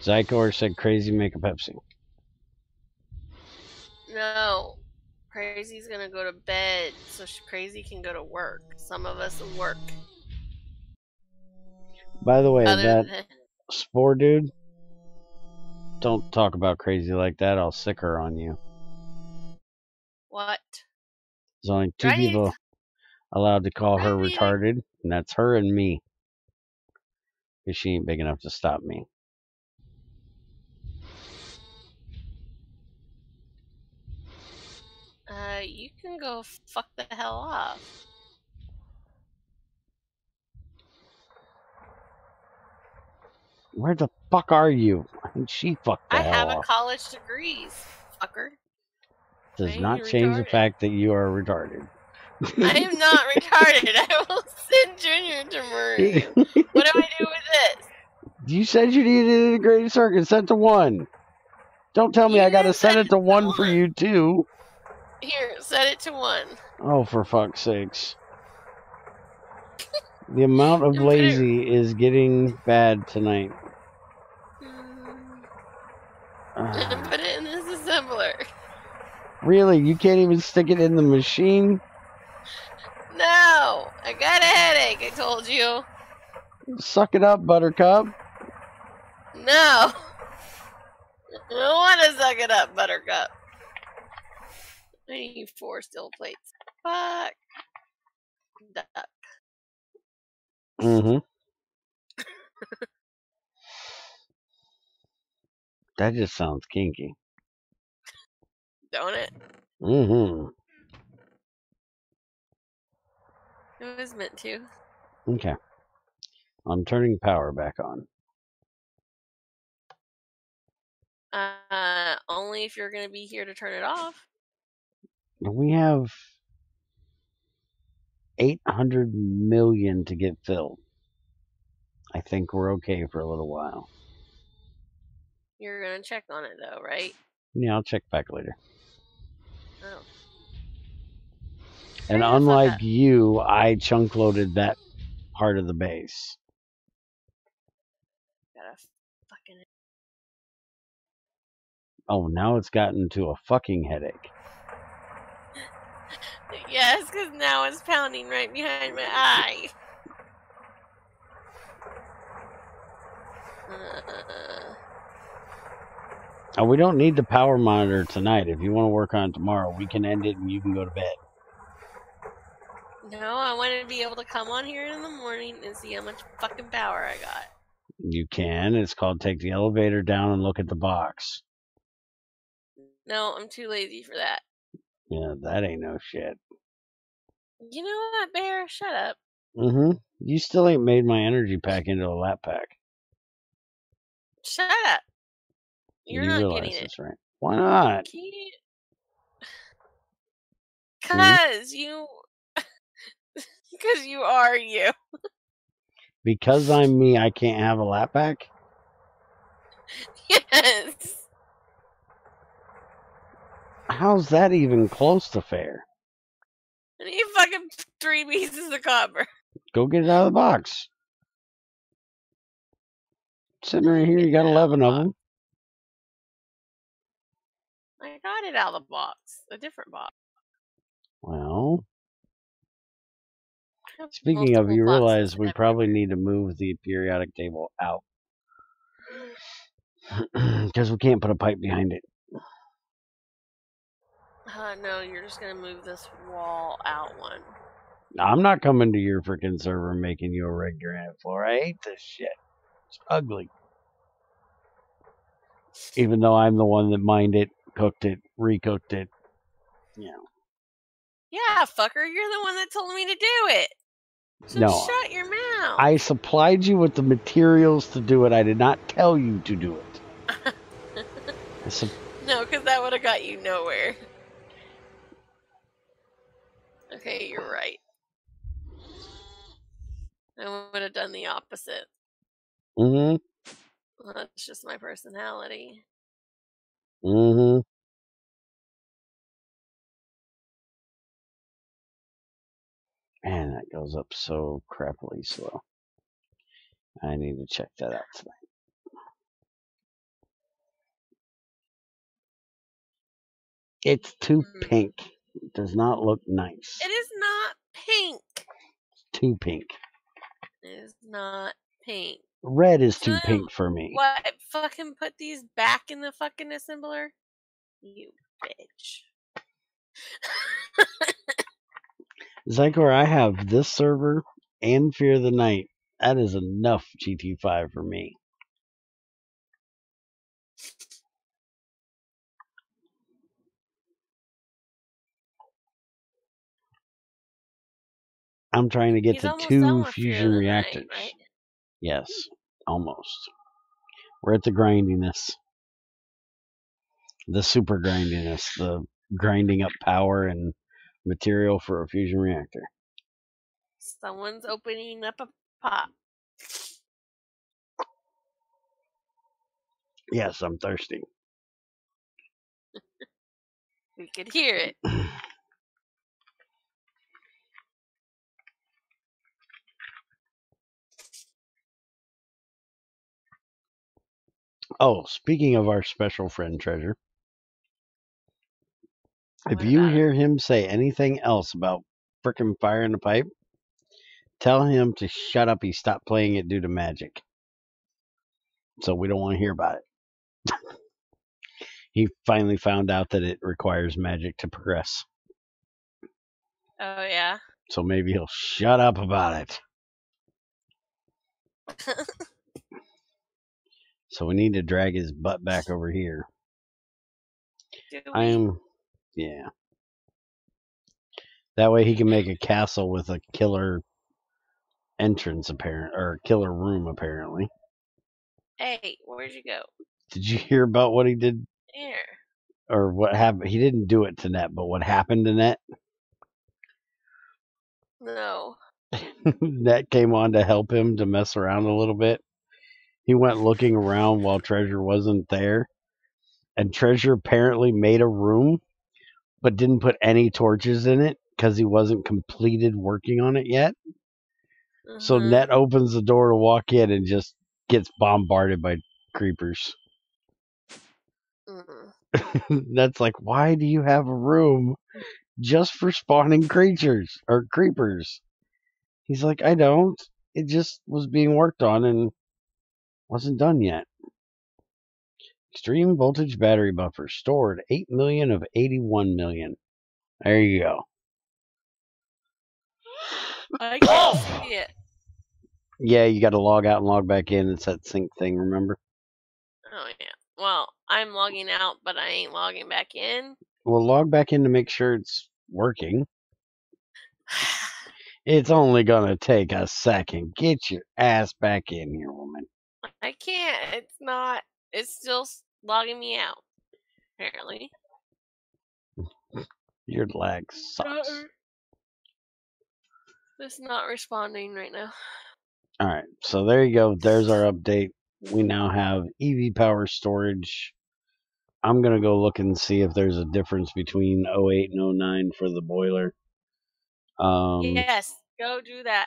Speaker 1: Zycor said crazy make a Pepsi.
Speaker 2: No. Crazy's gonna go to bed so Crazy can go to work. Some of us will work.
Speaker 1: By the way, that Spore dude, don't talk about Crazy like that. I'll sick her on you.
Speaker 2: What?
Speaker 1: There's only two people allowed to call her retarded, and that's her and me. Because she ain't big enough to stop me.
Speaker 2: You can go fuck the hell off.
Speaker 1: Where the fuck are you? I think she fucked the hell off.
Speaker 2: I have a college degree, fucker.
Speaker 1: Does not change the fact that you are retarded.
Speaker 2: I am not retarded. I will send Junior to murder you. What do I do with this?
Speaker 1: You said you needed an integrated circuit set to 1. Don't tell me I gotta set it to 1 for you too.
Speaker 2: Here, set it to 1.
Speaker 1: Oh, for fuck's sakes. The amount of lazy is getting bad tonight.
Speaker 2: And put it in this assembler.
Speaker 1: Really? You can't even stick it in the machine?
Speaker 2: No! I got a headache, I told you.
Speaker 1: Suck it up, Buttercup.
Speaker 2: No! I don't want to suck it up, Buttercup. I need 4 steel plates. Fuck. Duck.
Speaker 1: Mm-hmm. That just sounds kinky.
Speaker 2: Don't it?
Speaker 1: Mm-hmm.
Speaker 2: It was meant to.
Speaker 1: Okay. I'm turning power back on.
Speaker 2: Only if you're going to be here to turn it off.
Speaker 1: We have 800 million to get filled. I think we're okay for a little while.
Speaker 2: You're going to check on it though, right?
Speaker 1: Yeah, I'll check back later.
Speaker 2: Oh.
Speaker 1: And unlike you, I chunk loaded that part of the base.
Speaker 2: Gotta fucking...
Speaker 1: Oh, now it's gotten to a fucking headache.
Speaker 2: Yes, because now it's pounding right behind my eye.
Speaker 1: Oh, we don't need the power monitor tonight. If you want to work on it tomorrow, we can end it and you can go to bed.
Speaker 2: No, I wanted to be able to come on here in the morning and see how much fucking power I got.
Speaker 1: You can. It's called take the elevator down and look at the box.
Speaker 2: No, I'm too lazy for that.
Speaker 1: Yeah, that ain't no shit.
Speaker 2: You know what, Bear? Shut up.
Speaker 1: Mm-hmm. You still ain't made my energy pack into a lap pack.
Speaker 2: Shut up. You're not getting it.
Speaker 1: This, right? Why not?
Speaker 2: Because you... Because you are you.
Speaker 1: Because I'm me, I can't have a lap pack?
Speaker 2: Yes.
Speaker 1: How's that even close to fair?
Speaker 2: I need fucking 3 pieces of copper.
Speaker 1: Go get it out of the box. Sitting right here, you got 11 of them.
Speaker 2: I got it out of the box. A different box.
Speaker 1: Well, speaking of, you realize we probably need to move the periodic table out. Because we can't put a pipe behind it.
Speaker 2: No, you're just going to move this wall out one.
Speaker 1: I'm not coming to your freaking server and making you a red granite floor. I hate this shit. It's ugly. Even though I'm the one that mined it, cooked it, recooked it. You know.
Speaker 2: Yeah, fucker, you're the one that told me to do it. So
Speaker 1: no,
Speaker 2: shut your mouth.
Speaker 1: I supplied you with the materials to do it. I did not tell you to do it.
Speaker 2: No, because that would have got you nowhere. Okay, you're right. I would have done the opposite.
Speaker 1: Mm-hmm.
Speaker 2: Well, that's just my personality.
Speaker 1: Mm-hmm. That goes up so crappily slow. I need to check that out tonight. It's too pink. It does not look nice.
Speaker 2: It is not pink.
Speaker 1: Too pink.
Speaker 2: It is not pink.
Speaker 1: Red is too pink for me.
Speaker 2: What? Fucking put these back in the fucking assembler? You bitch.
Speaker 1: Zycor, I have this server and Fear of the Night. That is enough GT5 for me. I'm trying to get to 2 fusion reactors.
Speaker 2: Night, right?
Speaker 1: Yes, almost. We're at the grindiness. The super grindiness. The grinding up power and material for a fusion reactor.
Speaker 2: Someone's opening up a pop.
Speaker 1: Yes, I'm thirsty.
Speaker 2: We could hear it.
Speaker 1: Oh, speaking of our special friend Treasure, if
Speaker 2: What
Speaker 1: you
Speaker 2: about
Speaker 1: hear him say anything else about frickin' fire in the pipe, tell him to shut up. He stopped playing it due to magic. So we don't want to hear about it. He finally found out that it requires magic to progress.
Speaker 2: Oh, yeah?
Speaker 1: So maybe he'll shut up about it. So we need to drag his butt back over here. Yeah. That way he can make a castle with a killer entrance, or killer room, apparently.
Speaker 2: Hey, where'd you go?
Speaker 1: Did you hear about what he did?
Speaker 2: Here.
Speaker 1: Or what happened? He didn't do it to Net, but what happened to Net?
Speaker 2: No.
Speaker 1: Net came on to help him to mess around a little bit. He went looking around while Treasure wasn't there. And Treasure apparently made a room, but didn't put any torches in it because he wasn't completed working on it yet. So Net opens the door to walk in and just gets bombarded by creepers. That's like, why do you have a room just for spawning creatures or creepers? He's like, I don't. It just was being worked on and wasn't done yet. Extreme voltage battery buffer stored 8 million of 81 million. There you go.
Speaker 2: I can't see it.
Speaker 1: Yeah, you got to log out and log back in. It's that sync thing, remember?
Speaker 2: Oh, yeah. Well, I'm logging out, but I ain't logging back in.
Speaker 1: Well, log back in to make sure it's working. It's only going to take a second. Get your ass back in here, woman.
Speaker 2: I can't. It's not. It's still logging me out, apparently.
Speaker 1: Your lag sucks.
Speaker 2: It's not responding right now.
Speaker 1: All right, so there you go. There's our update. We now have EV power storage. I'm going to go look and see if there's a difference between 08 and 09 for the boiler.
Speaker 2: Yes, go do that.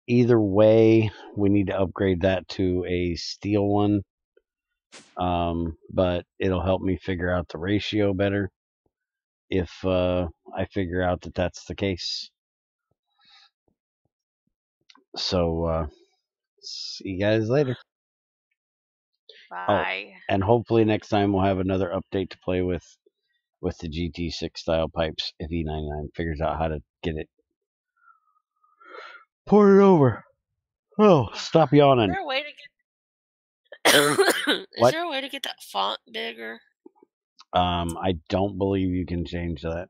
Speaker 1: Either way, we need to upgrade that to a steel one. But it'll help me figure out the ratio better if I figure out that that's the case. So, see you guys later.
Speaker 2: Bye.
Speaker 1: Oh, and hopefully next time we'll have another update to play with the GT6 style pipes if E99 figures out how to get it. Pour it over. Oh, stop yawning.
Speaker 2: Is there a way to get
Speaker 1: What?
Speaker 2: Is there a way to get that font bigger?
Speaker 1: I don't believe you can change that.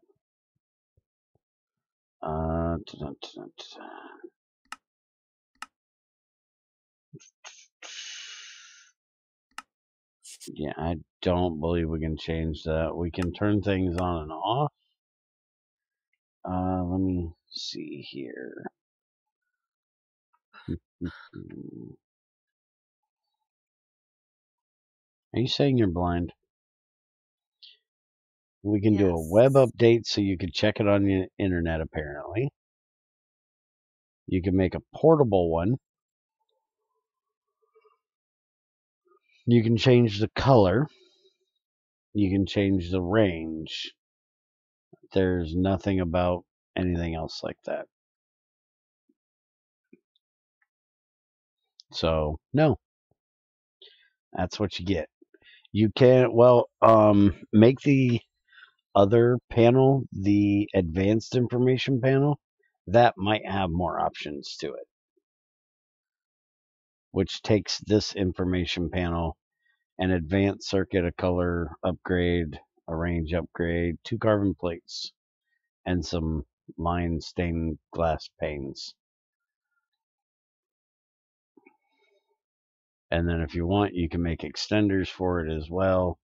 Speaker 1: Yeah, I don't believe we can change that. We can turn things on and off. Let me see here. Are you saying you're blind? We can do a web update so you can check it on the internet, apparently. You can make a portable one. You can change the color. You can change the range. There's nothing about anything else like that. So, no. That's what you get. You can, make the other panel, the advanced information panel, that might have more options to it, which takes this information panel, an advanced circuit, a color upgrade, a range upgrade, 2 carbon plates, and some line stained glass panes. And then if you want, you can make extenders for it as well,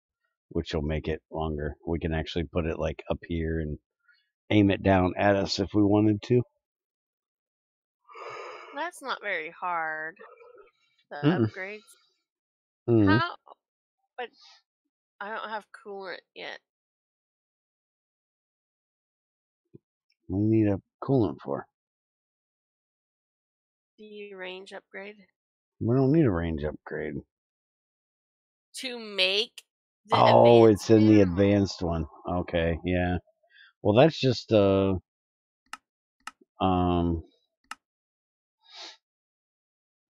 Speaker 1: which will make it longer. We can actually put it like up here and aim it down at us if we wanted to.
Speaker 2: That's not very hard. The
Speaker 1: Mm-mm.
Speaker 2: upgrades.
Speaker 1: Mm-hmm.
Speaker 2: How? But I don't have coolant yet.
Speaker 1: What do you need a coolant for?
Speaker 2: The range upgrade.
Speaker 1: We don't need a range upgrade.
Speaker 2: To make the
Speaker 1: Oh,
Speaker 2: advanced
Speaker 1: it's in the
Speaker 2: panel.
Speaker 1: advanced one. Okay, yeah. Well, that's just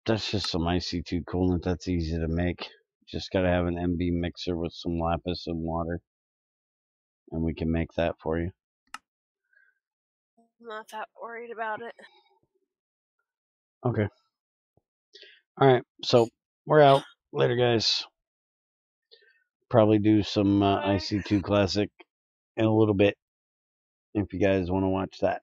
Speaker 1: that's just some IC2 coolant. That's easy to make. Just gotta have an MB mixer with some lapis and water, and we can make that for you.
Speaker 2: I'm not that worried about it.
Speaker 1: Okay. All right. So we're out. Later, guys. Probably do some IC2 Classic in a little bit if you guys want to watch that.